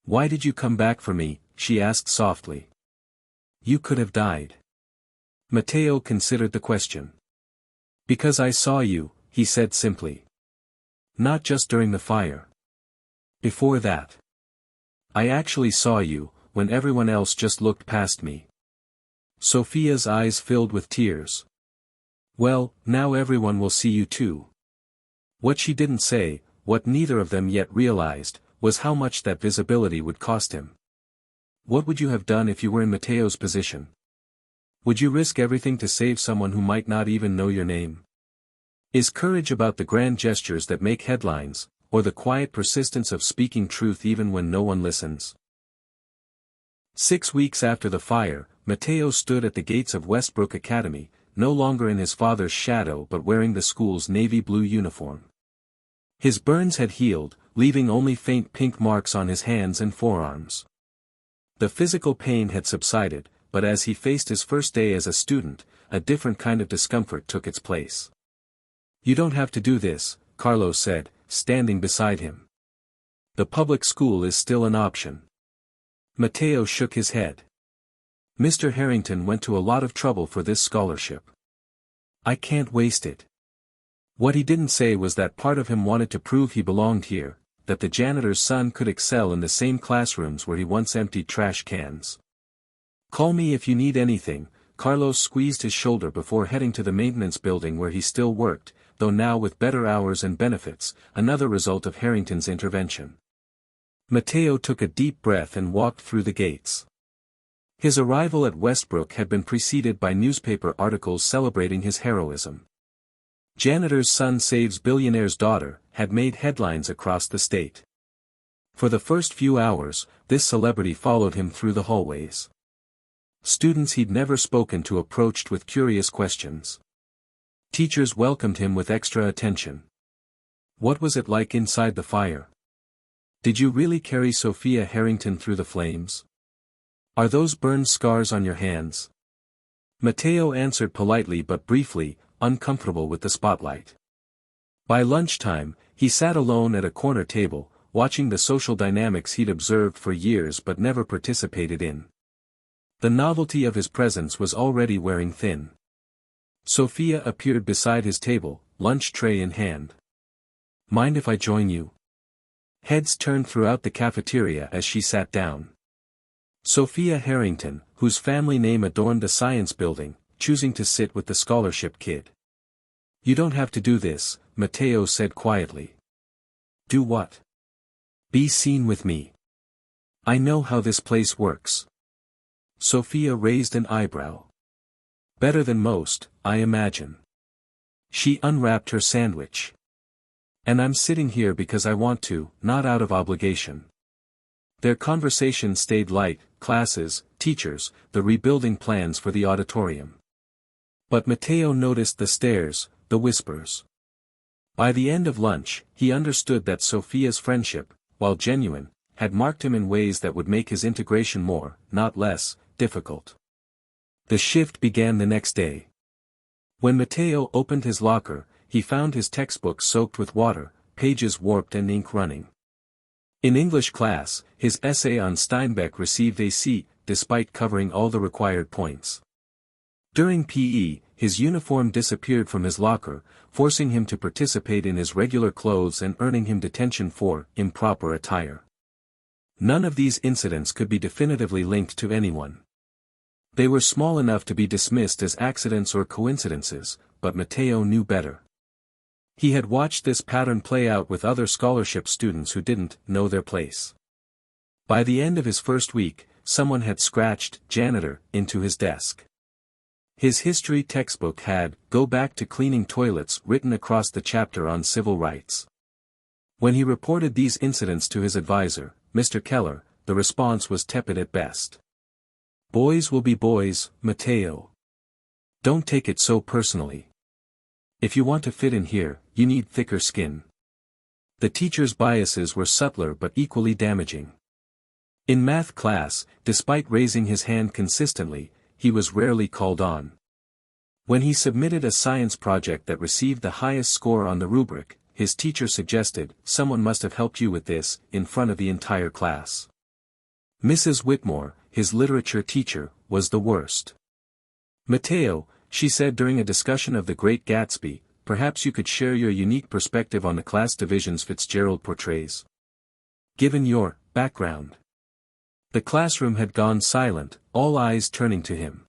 "Why did you come back for me?" she asked softly. "You could have died." Mateo considered the question. "Because I saw you," he said simply. "Not just during the fire. Before that. I actually saw you, when everyone else just looked past me." Sophia's eyes filled with tears. "Well, now everyone will see you too." What she didn't say, what neither of them yet realized, was how much that visibility would cost him. What would you have done if you were in Mateo's position? Would you risk everything to save someone who might not even know your name? Is courage about the grand gestures that make headlines, or the quiet persistence of speaking truth even when no one listens? 6 weeks after the fire, Mateo stood at the gates of Westbrook Academy, no longer in his father's shadow but wearing the school's navy blue uniform. His burns had healed, leaving only faint pink marks on his hands and forearms. The physical pain had subsided, but as he faced his first day as a student, a different kind of discomfort took its place. "You don't have to do this," Carlos said, standing beside him. "The public school is still an option." Mateo shook his head. "Mr. Harrington went to a lot of trouble for this scholarship. I can't waste it." What he didn't say was that part of him wanted to prove he belonged here, that the janitor's son could excel in the same classrooms where he once emptied trash cans. "Call me if you need anything." Carlos squeezed his shoulder before heading to the maintenance building where he still worked, though now with better hours and benefits, another result of Harrington's intervention. Mateo took a deep breath and walked through the gates. His arrival at Westbrook had been preceded by newspaper articles celebrating his heroism. "Janitor's son saves billionaire's daughter," had made headlines across the state. For the first few hours, this celebrity followed him through the hallways. Students he'd never spoken to approached with curious questions. Teachers welcomed him with extra attention. What was it like inside the fire? Did you really carry Sophia Harrington through the flames? Are those burned scars on your hands? Mateo answered politely but briefly, uncomfortable with the spotlight. By lunchtime, he sat alone at a corner table, watching the social dynamics he'd observed for years but never participated in. The novelty of his presence was already wearing thin. Sophia appeared beside his table, lunch tray in hand. "Mind if I join you?" Heads turned throughout the cafeteria as she sat down. Sophia Harrington, whose family name adorned the science building, choosing to sit with the scholarship kid. "You don't have to do this," Mateo said quietly. "Do what?" "Be seen with me. I know how this place works." Sophia raised an eyebrow. "Better than most, I imagine." She unwrapped her sandwich. "And I'm sitting here because I want to, not out of obligation." Their conversation stayed light: classes, teachers, the rebuilding plans for the auditorium. But Mateo noticed the stares, the whispers. By the end of lunch, he understood that Sophia's friendship, while genuine, had marked him in ways that would make his integration more, not less, difficult. The shift began the next day. When Mateo opened his locker, he found his textbooks soaked with water, pages warped and ink running. In English class, his essay on Steinbeck received a C, despite covering all the required points. During PE, his uniform disappeared from his locker, forcing him to participate in his regular clothes and earning him detention for improper attire. None of these incidents could be definitively linked to anyone. They were small enough to be dismissed as accidents or coincidences, but Mateo knew better. He had watched this pattern play out with other scholarship students who didn't know their place. By the end of his first week, someone had scratched "janitor" into his desk. His history textbook had "Go back to cleaning toilets" written across the chapter on civil rights. When he reported these incidents to his advisor, Mr. Keller, the response was tepid at best. "Boys will be boys, Mateo. Don't take it so personally. If you want to fit in here, you need thicker skin." The teacher's biases were subtler but equally damaging. In math class, despite raising his hand consistently, he was rarely called on. When he submitted a science project that received the highest score on the rubric, his teacher suggested, "Someone must have helped you with this," in front of the entire class. Mrs. Whitmore, his literature teacher, was the worst. "Mateo," she said during a discussion of The Great Gatsby, "perhaps you could share your unique perspective on the class divisions Fitzgerald portrays. Given your background." The classroom had gone silent, all eyes turning to him.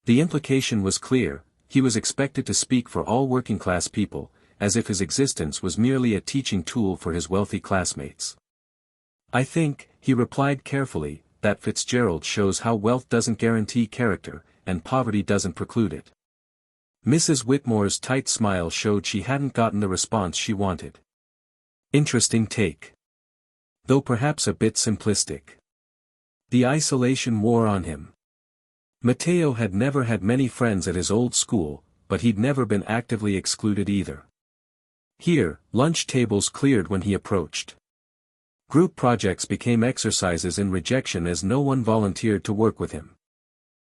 The implication was clear: he was expected to speak for all working-class people, as if his existence was merely a teaching tool for his wealthy classmates. "I think," he replied carefully, "that Fitzgerald shows how wealth doesn't guarantee character, and poverty doesn't preclude it." Mrs. Whitmore's tight smile showed she hadn't gotten the response she wanted. Interesting take. Though perhaps a bit simplistic. The isolation wore on him. Mateo had never had many friends at his old school, but he'd never been actively excluded either. Here, lunch tables cleared when he approached. Group projects became exercises in rejection as no one volunteered to work with him.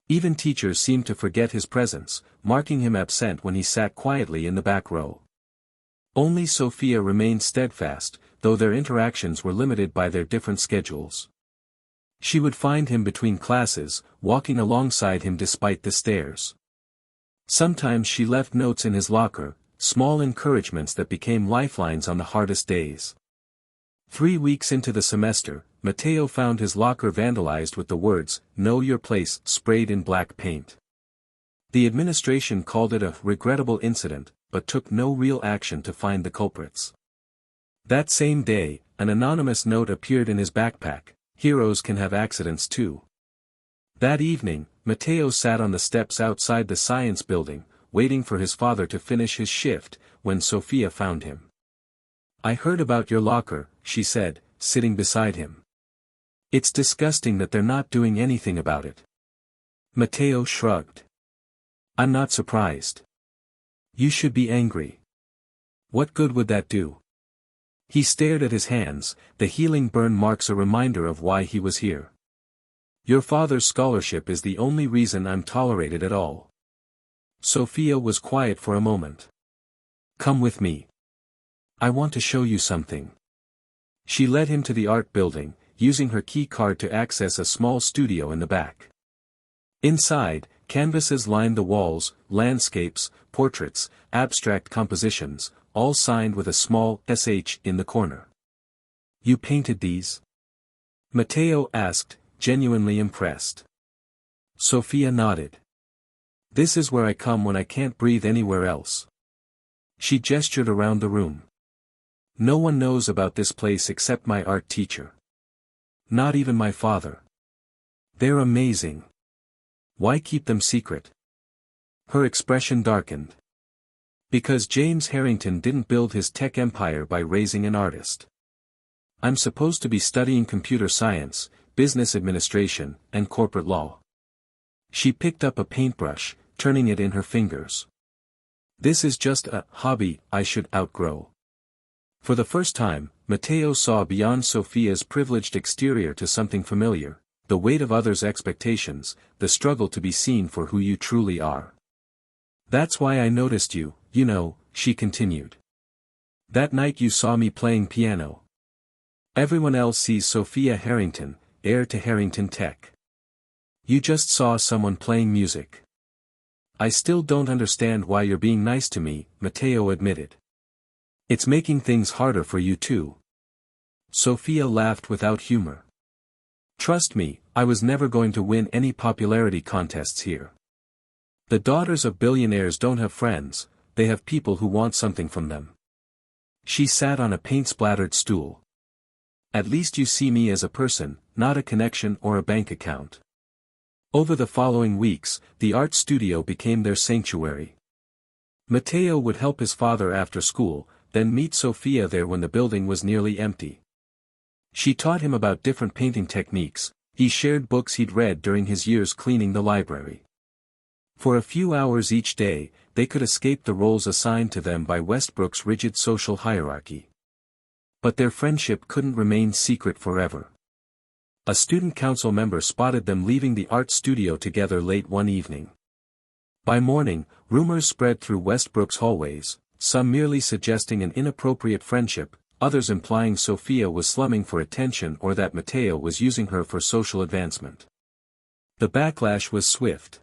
Even teachers seemed to forget his presence, marking him absent when he sat quietly in the back row. Only Sophia remained steadfast, though their interactions were limited by their different schedules. She would find him between classes, walking alongside him despite the stares. Sometimes she left notes in his locker, small encouragements that became lifelines on the hardest days. 3 weeks into the semester, Mateo found his locker vandalized with the words, "Know your place," sprayed in black paint. The administration called it a regrettable incident, but took no real action to find the culprits. That same day, an anonymous note appeared in his backpack: "Heroes can have accidents too." That evening, Mateo sat on the steps outside the science building, waiting for his father to finish his shift, when Sophia found him. "I heard about your locker," she said, sitting beside him. "It's disgusting that they're not doing anything about it." Mateo shrugged. "I'm not surprised. You should be angry. What good would that do?" He stared at his hands, the healing burn marks a reminder of why he was here. "Your father's scholarship is the only reason I'm tolerated at all." Sophia was quiet for a moment. "Come with me. I want to show you something." She led him to the art building, using her key card to access a small studio in the back. Inside, canvases lined the walls, landscapes, portraits, abstract compositions, all signed with a small "SH" in the corner. "You painted these?" Mateo asked, genuinely impressed. Sophia nodded. "This is where I come when I can't breathe anywhere else." She gestured around the room. "No one knows about this place except my art teacher. Not even my father. They're amazing. Why keep them secret?" Her expression darkened. "Because James Harrington didn't build his tech empire by raising an artist. I'm supposed to be studying computer science, business administration, and corporate law." She picked up a paintbrush, turning it in her fingers. "This is just a hobby I should outgrow." For the first time, Mateo saw beyond Sophia's privileged exterior to something familiar: the weight of others' expectations, the struggle to be seen for who you truly are. "That's why I noticed you, you know," she continued. "That night you saw me playing piano. Everyone else sees Sophia Harrington, heir to Harrington Tech. You just saw someone playing music." "I still don't understand why you're being nice to me," Mateo admitted. "It's making things harder for you too." Sophia laughed without humor. "Trust me, I was never going to win any popularity contests here. The daughters of billionaires don't have friends, they have people who want something from them." She sat on a paint-splattered stool. "At least you see me as a person, not a connection or a bank account." Over the following weeks, the art studio became their sanctuary. Mateo would help his father after school, then meet Sophia there when the building was nearly empty. She taught him about different painting techniques, he shared books he'd read during his years cleaning the library. For a few hours each day, they could escape the roles assigned to them by Westbrook's rigid social hierarchy. But their friendship couldn't remain secret forever. A student council member spotted them leaving the art studio together late one evening. By morning, rumors spread through Westbrook's hallways, some merely suggesting an inappropriate friendship, others implying Sophia was slumming for attention or that Matteo was using her for social advancement. The backlash was swift.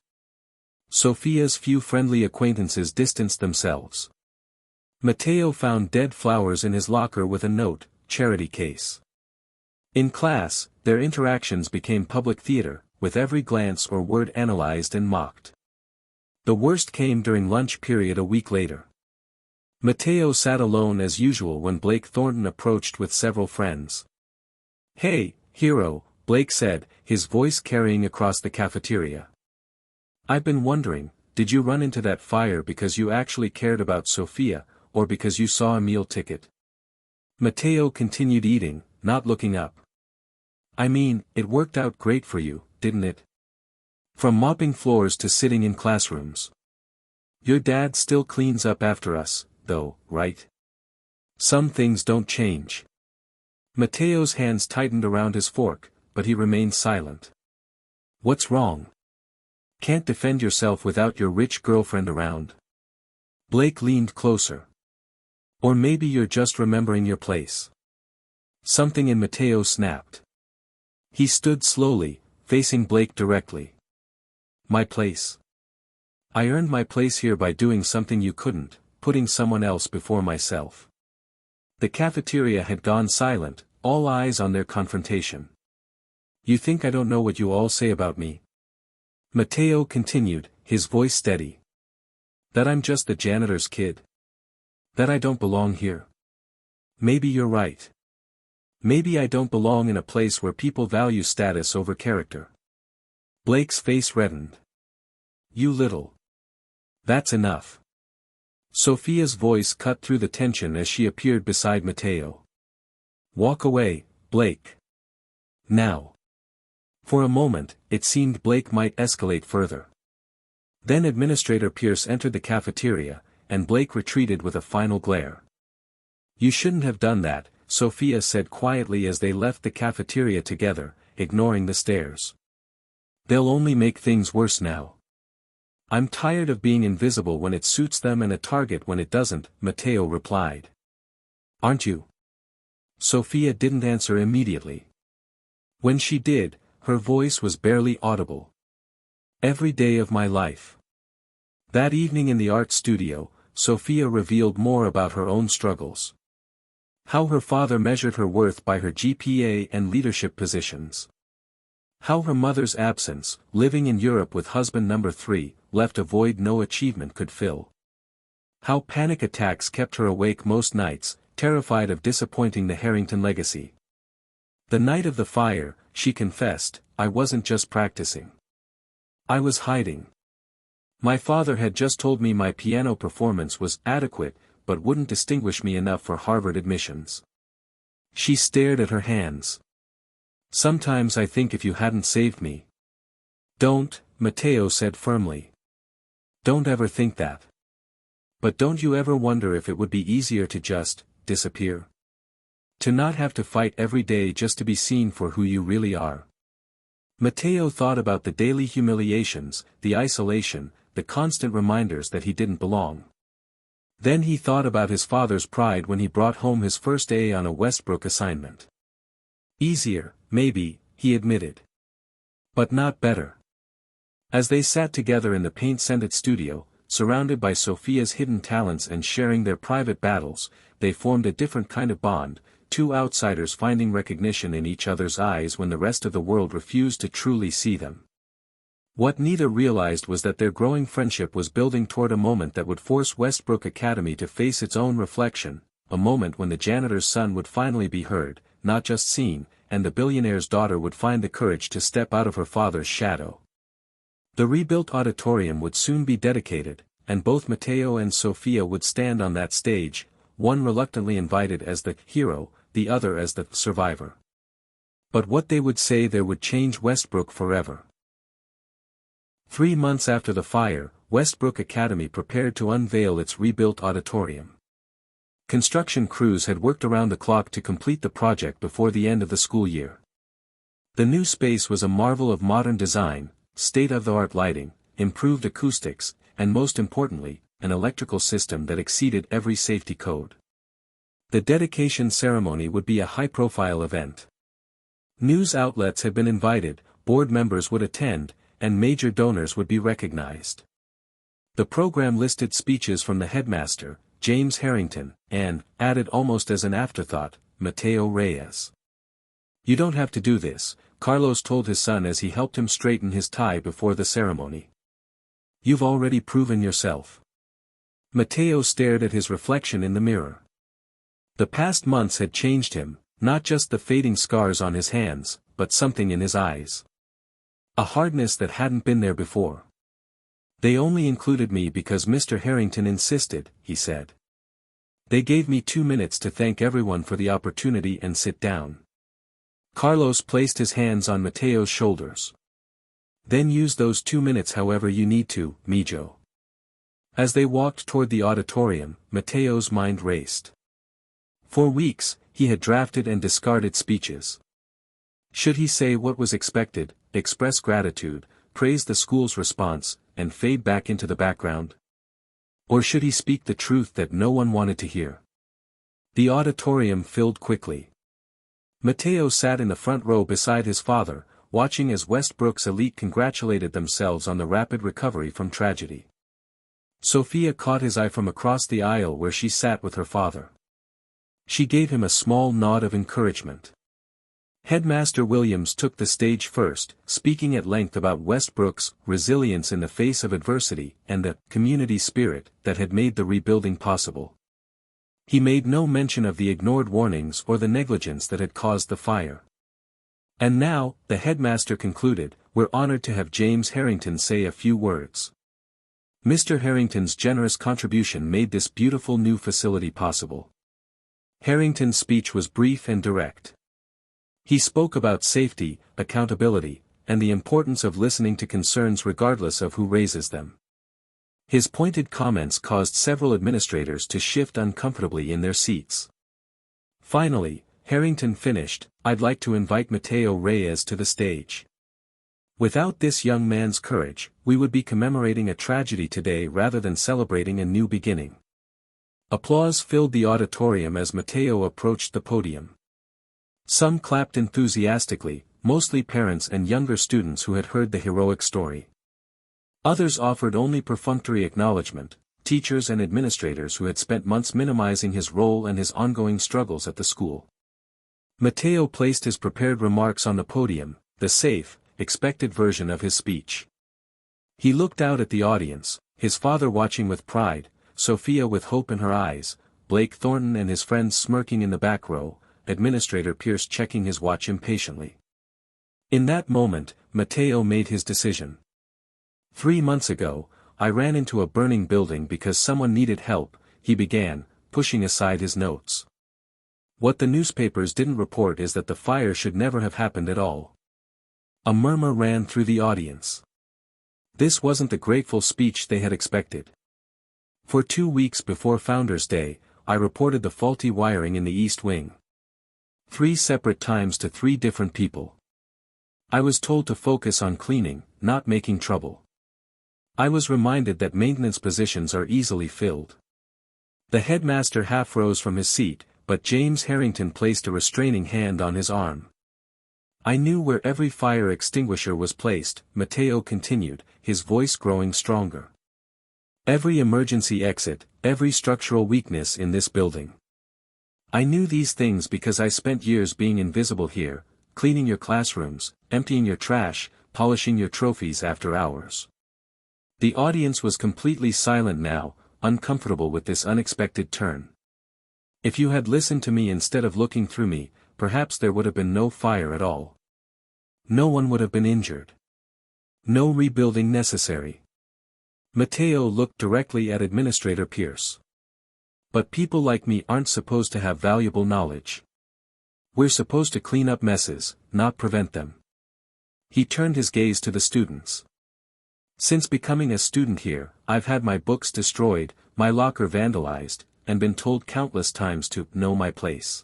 Sophia's few friendly acquaintances distanced themselves. Matteo found dead flowers in his locker with a note, "Charity case." In class, their interactions became public theater, with every glance or word analyzed and mocked. The worst came during lunch period a week later. Matteo sat alone as usual when Blake Thornton approached with several friends. "Hey, hero," Blake said, his voice carrying across the cafeteria. "I've been wondering, did you run into that fire because you actually cared about Sophia, or because you saw a meal ticket?" Matteo continued eating, not looking up. "I mean, it worked out great for you, didn't it? From mopping floors to sitting in classrooms. Your dad still cleans up after us, though, right? Some things don't change." Matteo's hands tightened around his fork, but he remained silent. "What's wrong? Can't defend yourself without your rich girlfriend around?" Blake leaned closer. "Or maybe you're just remembering your place." Something in Matteo snapped. He stood slowly, facing Blake directly. "My place? I earned my place here by doing something you couldn't, putting someone else before myself." The cafeteria had gone silent, all eyes on their confrontation. "You think I don't know what you all say about me?" Matteo continued, his voice steady. "That I'm just the janitor's kid? That I don't belong here? Maybe you're right. Maybe I don't belong in a place where people value status over character." Blake's face reddened. "You little. That's enough." Sophia's voice cut through the tension as she appeared beside Matteo. "Walk away, Blake. Now." For a moment, it seemed Blake might escalate further. Then Administrator Pierce entered the cafeteria, and Blake retreated with a final glare. "You shouldn't have done that," Sophia said quietly as they left the cafeteria together, ignoring the stares. "They'll only make things worse now." "I'm tired of being invisible when it suits them and a target when it doesn't," Matteo replied. "Aren't you?" Sophia didn't answer immediately. When she did, her voice was barely audible. "Every day of my life." That evening in the art studio, Sophia revealed more about her own struggles. How her father measured her worth by her GPA and leadership positions. How her mother's absence, living in Europe with husband number 3, left a void no achievement could fill. How panic attacks kept her awake most nights, terrified of disappointing the Harrington legacy. "The night of the fire," she confessed, "I wasn't just practicing. I was hiding. My father had just told me my piano performance was adequate, but wouldn't distinguish me enough for Harvard admissions." She stared at her hands. "Sometimes I think if you hadn't saved me." "Don't," Matteo said firmly. "Don't ever think that. But don't you ever wonder if it would be easier to just disappear? To not have to fight every day just to be seen for who you really are?" Matteo thought about the daily humiliations, the isolation, the constant reminders that he didn't belong. Then he thought about his father's pride when he brought home his first A on a Westbrook assignment. Easier, maybe, he admitted. But not better. As they sat together in the paint-scented studio, surrounded by Sophia's hidden talents and sharing their private battles, they formed a different kind of bond, two outsiders finding recognition in each other's eyes when the rest of the world refused to truly see them. What neither realized was that their growing friendship was building toward a moment that would force Westbrook Academy to face its own reflection, a moment when the janitor's son would finally be heard, not just seen, and the billionaire's daughter would find the courage to step out of her father's shadow. The rebuilt auditorium would soon be dedicated, and both Matteo and Sophia would stand on that stage, one reluctantly invited as the hero, the other as the survivor. But what they would say there would change Westbrook forever. 3 months after the fire, Westbrook Academy prepared to unveil its rebuilt auditorium. Construction crews had worked around the clock to complete the project before the end of the school year. The new space was a marvel of modern design, state-of-the-art lighting, improved acoustics, and most importantly, an electrical system that exceeded every safety code. The dedication ceremony would be a high-profile event. News outlets had been invited, board members would attend, and major donors would be recognized. The program listed speeches from the headmaster, James Harrington, and, added almost as an afterthought, Mateo Reyes. "You don't have to do this," Carlos told his son as he helped him straighten his tie before the ceremony. "You've already proven yourself." Mateo stared at his reflection in the mirror. The past months had changed him, not just the fading scars on his hands, but something in his eyes. A hardness that hadn't been there before. "They only included me because Mr. Harrington insisted," he said. "They gave me 2 minutes to thank everyone for the opportunity and sit down." Carlos placed his hands on Mateo's shoulders. "Then use those 2 minutes however you need to, mijo." As they walked toward the auditorium, Mateo's mind raced. For weeks, he had drafted and discarded speeches. Should he say what was expected, express gratitude, praise the school's response, and fade back into the background? Or should he speak the truth that no one wanted to hear? The auditorium filled quickly. Mateo sat in the front row beside his father, watching as Westbrook's elite congratulated themselves on the rapid recovery from tragedy. Sophia caught his eye from across the aisle where she sat with her father. She gave him a small nod of encouragement. Headmaster Williams took the stage first, speaking at length about Westbrook's resilience in the face of adversity and the community spirit that had made the rebuilding possible. He made no mention of the ignored warnings or the negligence that had caused the fire. "And now," the headmaster concluded, "we're honored to have James Harrington say a few words. Mr. Harrington's generous contribution made this beautiful new facility possible." Harrington's speech was brief and direct. He spoke about safety, accountability, and the importance of listening to concerns regardless of who raises them. His pointed comments caused several administrators to shift uncomfortably in their seats. Finally, Harrington finished, "I'd like to invite Mateo Reyes to the stage. Without this young man's courage, we would be commemorating a tragedy today rather than celebrating a new beginning." Applause filled the auditorium as Mateo approached the podium. Some clapped enthusiastically, mostly parents and younger students who had heard the heroic story. Others offered only perfunctory acknowledgement, teachers and administrators who had spent months minimizing his role and his ongoing struggles at the school. Mateo placed his prepared remarks on the podium, the safe, expected version of his speech. He looked out at the audience, his father watching with pride, Sophia with hope in her eyes, Blake Thornton and his friends smirking in the back row, Administrator Pierce checking his watch impatiently. In that moment, Mateo made his decision. 3 months ago, I ran into a burning building because someone needed help, he began, pushing aside his notes. What the newspapers didn't report is that the fire should never have happened at all. A murmur ran through the audience. This wasn't the grateful speech they had expected. For 2 weeks before Founders' Day, I reported the faulty wiring in the East Wing. 3 separate times to 3 different people. I was told to focus on cleaning, not making trouble. I was reminded that maintenance positions are easily filled. The headmaster half rose from his seat, but James Harrington placed a restraining hand on his arm. I knew where every fire extinguisher was placed, Mateo continued, his voice growing stronger. Every emergency exit, every structural weakness in this building. I knew these things because I spent years being invisible here, cleaning your classrooms, emptying your trash, polishing your trophies after hours. The audience was completely silent now, uncomfortable with this unexpected turn. If you had listened to me instead of looking through me, perhaps there would have been no fire at all. No one would have been injured. No rebuilding necessary. Mateo looked directly at Administrator Pierce. But people like me aren't supposed to have valuable knowledge. We're supposed to clean up messes, not prevent them. He turned his gaze to the students. Since becoming a student here, I've had my books destroyed, my locker vandalized, and been told countless times to know my place.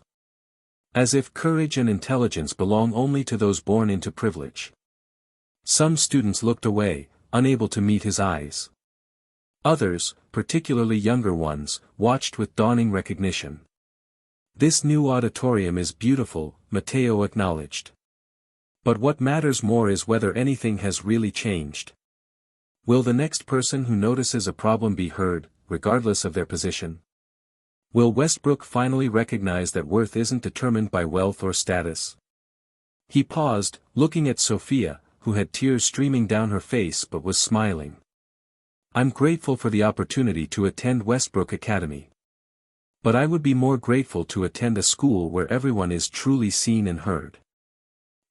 As if courage and intelligence belong only to those born into privilege. Some students looked away, unable to meet his eyes. Others, particularly younger ones, watched with dawning recognition. "This new auditorium is beautiful," Mateo acknowledged. "But what matters more is whether anything has really changed. Will the next person who notices a problem be heard, regardless of their position? Will Westbrook finally recognize that worth isn't determined by wealth or status?" He paused, looking at Sophia, who had tears streaming down her face but was smiling. "I'm grateful for the opportunity to attend Westbrook Academy. But I would be more grateful to attend a school where everyone is truly seen and heard.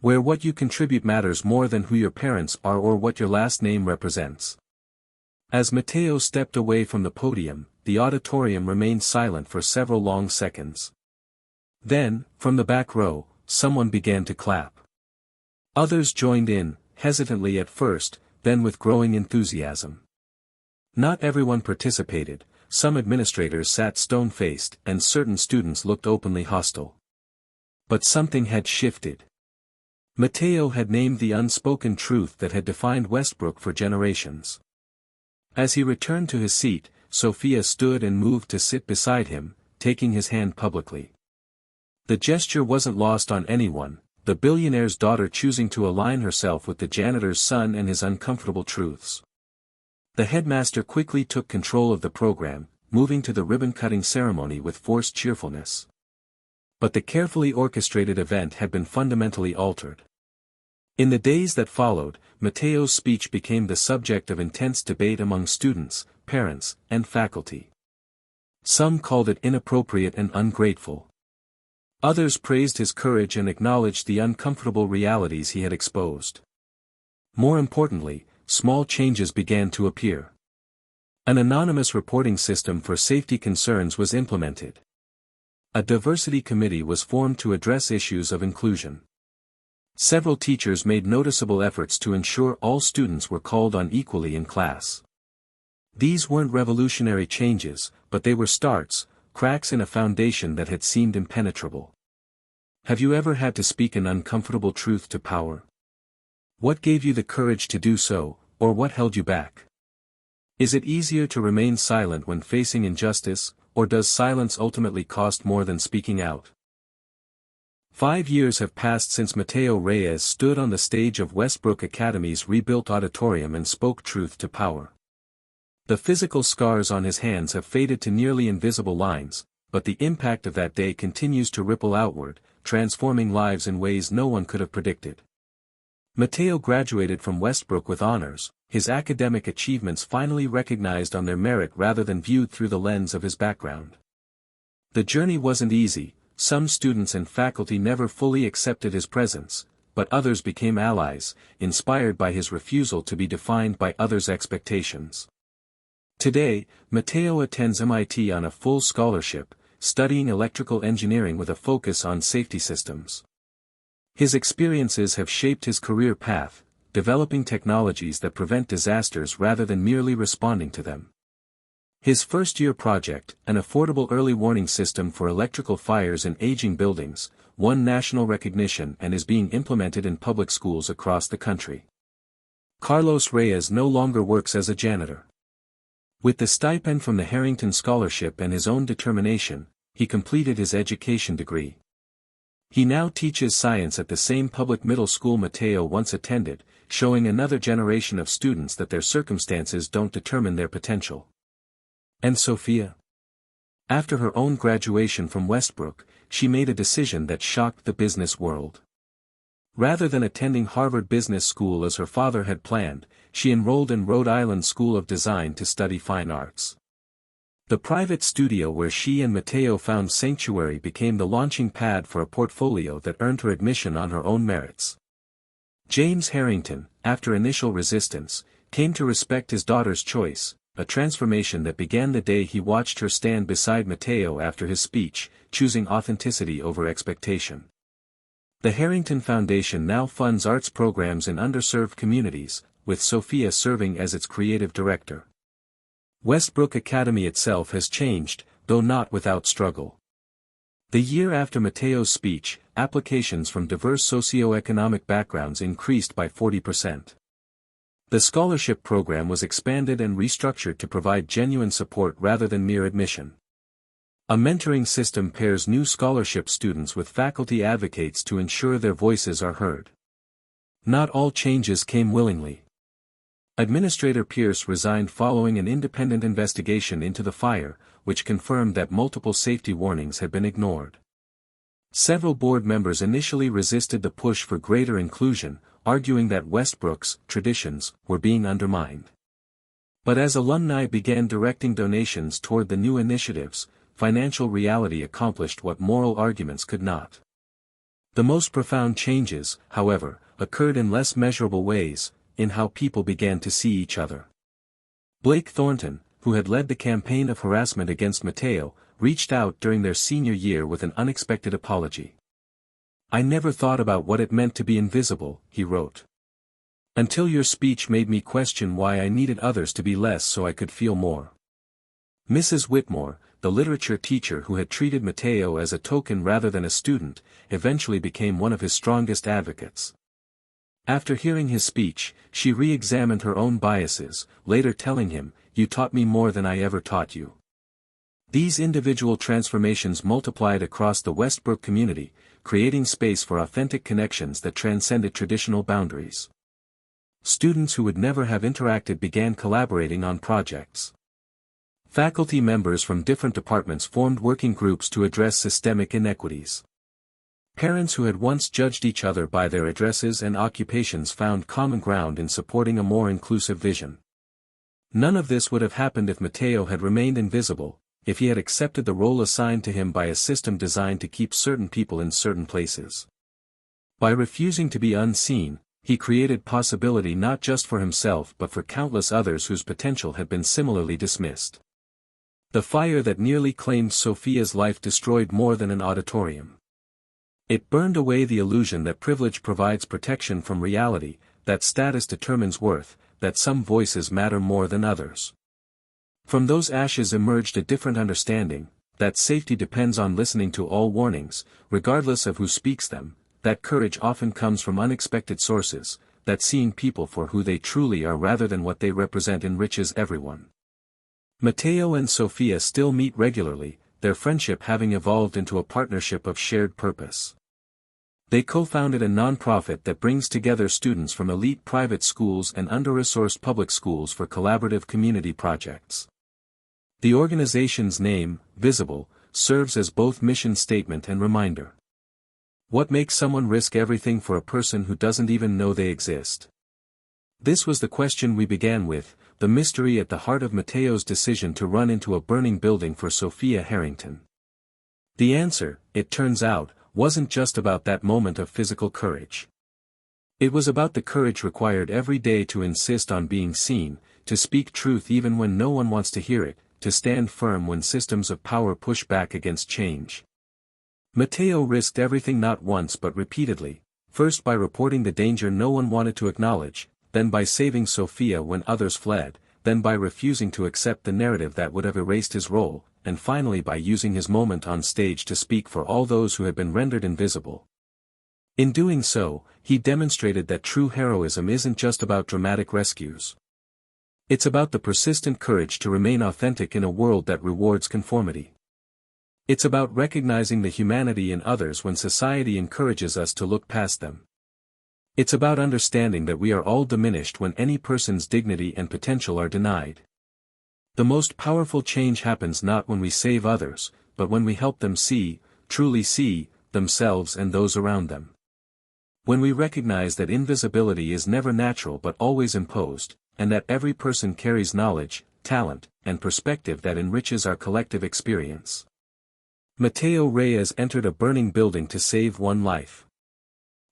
Where what you contribute matters more than who your parents are or what your last name represents." As Mateo stepped away from the podium, the auditorium remained silent for several long seconds. Then, from the back row, someone began to clap. Others joined in, hesitantly at first, then with growing enthusiasm. Not everyone participated. Some administrators sat stone-faced, and certain students looked openly hostile. But something had shifted. Mateo had named the unspoken truth that had defined Westbrook for generations. As he returned to his seat, Sophia stood and moved to sit beside him, taking his hand publicly. The gesture wasn't lost on anyone, the billionaire's daughter choosing to align herself with the janitor's son and his uncomfortable truths. The headmaster quickly took control of the program, moving to the ribbon-cutting ceremony with forced cheerfulness. But the carefully orchestrated event had been fundamentally altered. In the days that followed, Mateo's speech became the subject of intense debate among students, parents, and faculty. Some called it inappropriate and ungrateful. Others praised his courage and acknowledged the uncomfortable realities he had exposed. More importantly, small changes began to appear. An anonymous reporting system for safety concerns was implemented. A diversity committee was formed to address issues of inclusion. Several teachers made noticeable efforts to ensure all students were called on equally in class. These weren't revolutionary changes, but they were starts, cracks in a foundation that had seemed impenetrable. Have you ever had to speak an uncomfortable truth to power? What gave you the courage to do so, or what held you back? Is it easier to remain silent when facing injustice, or does silence ultimately cost more than speaking out? 5 years have passed since Mateo Reyes stood on the stage of Westbrook Academy's rebuilt auditorium and spoke truth to power. The physical scars on his hands have faded to nearly invisible lines, but the impact of that day continues to ripple outward, transforming lives in ways no one could have predicted. Mateo graduated from Westbrook with honors, his academic achievements finally recognized on their merit rather than viewed through the lens of his background. The journey wasn't easy. Some students and faculty never fully accepted his presence, but others became allies, inspired by his refusal to be defined by others' expectations. Today, Mateo attends MIT on a full scholarship, studying electrical engineering with a focus on safety systems. His experiences have shaped his career path, developing technologies that prevent disasters rather than merely responding to them. His first-year project, an affordable early warning system for electrical fires in aging buildings, won national recognition and is being implemented in public schools across the country. Carlos Reyes no longer works as a janitor. With the stipend from the Harrington Scholarship and his own determination, he completed his education degree. He now teaches science at the same public middle school Mateo once attended, showing another generation of students that their circumstances don't determine their potential. And Sophia? After her own graduation from Westbrook, she made a decision that shocked the business world. Rather than attending Harvard Business School as her father had planned, she enrolled in Rhode Island School of Design to study fine arts. The private studio where she and Mateo found sanctuary became the launching pad for a portfolio that earned her admission on her own merits. James Harrington, after initial resistance, came to respect his daughter's choice, a transformation that began the day he watched her stand beside Mateo after his speech, choosing authenticity over expectation. The Harrington Foundation now funds arts programs in underserved communities, with Sophia serving as its creative director. Westbrook Academy itself has changed, though not without struggle. The year after Mateo's speech, applications from diverse socioeconomic backgrounds increased by 40%. The scholarship program was expanded and restructured to provide genuine support rather than mere admission. A mentoring system pairs new scholarship students with faculty advocates to ensure their voices are heard. Not all changes came willingly. Administrator Pierce resigned following an independent investigation into the fire, which confirmed that multiple safety warnings had been ignored. Several board members initially resisted the push for greater inclusion, arguing that Westbrook's traditions were being undermined. But as alumni began directing donations toward the new initiatives, financial reality accomplished what moral arguments could not. The most profound changes, however, occurred in less measurable ways, in how people began to see each other. Blake Thornton, who had led the campaign of harassment against Mateo, reached out during their senior year with an unexpected apology. "I never thought about what it meant to be invisible," he wrote. "Until your speech made me question why I needed others to be less so I could feel more." Mrs. Whitmore, the literature teacher who had treated Mateo as a token rather than a student, eventually became one of his strongest advocates. After hearing his speech, she re-examined her own biases, later telling him, "You taught me more than I ever taught you." These individual transformations multiplied across the Westbrook community, creating space for authentic connections that transcended traditional boundaries. Students who would never have interacted began collaborating on projects. Faculty members from different departments formed working groups to address systemic inequities. Parents who had once judged each other by their addresses and occupations found common ground in supporting a more inclusive vision. None of this would have happened if Mateo had remained invisible, if he had accepted the role assigned to him by a system designed to keep certain people in certain places. By refusing to be unseen, he created possibility not just for himself but for countless others whose potential had been similarly dismissed. The fire that nearly claimed Sophia's life destroyed more than an auditorium. It burned away the illusion that privilege provides protection from reality, that status determines worth, that some voices matter more than others. From those ashes emerged a different understanding, that safety depends on listening to all warnings, regardless of who speaks them, that courage often comes from unexpected sources, that seeing people for who they truly are rather than what they represent enriches everyone. Mateo and Sophia still meet regularly, their friendship having evolved into a partnership of shared purpose. They co-founded a non-profit that brings together students from elite private schools and under-resourced public schools for collaborative community projects. The organization's name, Visible, serves as both mission statement and reminder. What makes someone risk everything for a person who doesn't even know they exist? This was the question we began with, the mystery at the heart of Mateo's decision to run into a burning building for Sophia Harrington. The answer, it turns out, wasn't just about that moment of physical courage. It was about the courage required every day to insist on being seen, to speak truth even when no one wants to hear it, to stand firm when systems of power push back against change. Mateo risked everything not once but repeatedly, first by reporting the danger no one wanted to acknowledge, then by saving Sophia when others fled, then by refusing to accept the narrative that would have erased his role, and finally by using his moment on stage to speak for all those who had been rendered invisible. In doing so, he demonstrated that true heroism isn't just about dramatic rescues. It's about the persistent courage to remain authentic in a world that rewards conformity. It's about recognizing the humanity in others when society encourages us to look past them. It's about understanding that we are all diminished when any person's dignity and potential are denied. The most powerful change happens not when we save others, but when we help them see, truly see, themselves and those around them. When we recognize that invisibility is never natural but always imposed, and that every person carries knowledge, talent, and perspective that enriches our collective experience. Mateo Reyes entered a burning building to save one life.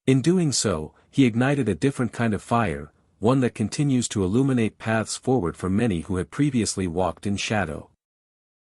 In doing so, he ignited a different kind of fire, one that continues to illuminate paths forward for many who had previously walked in shadow.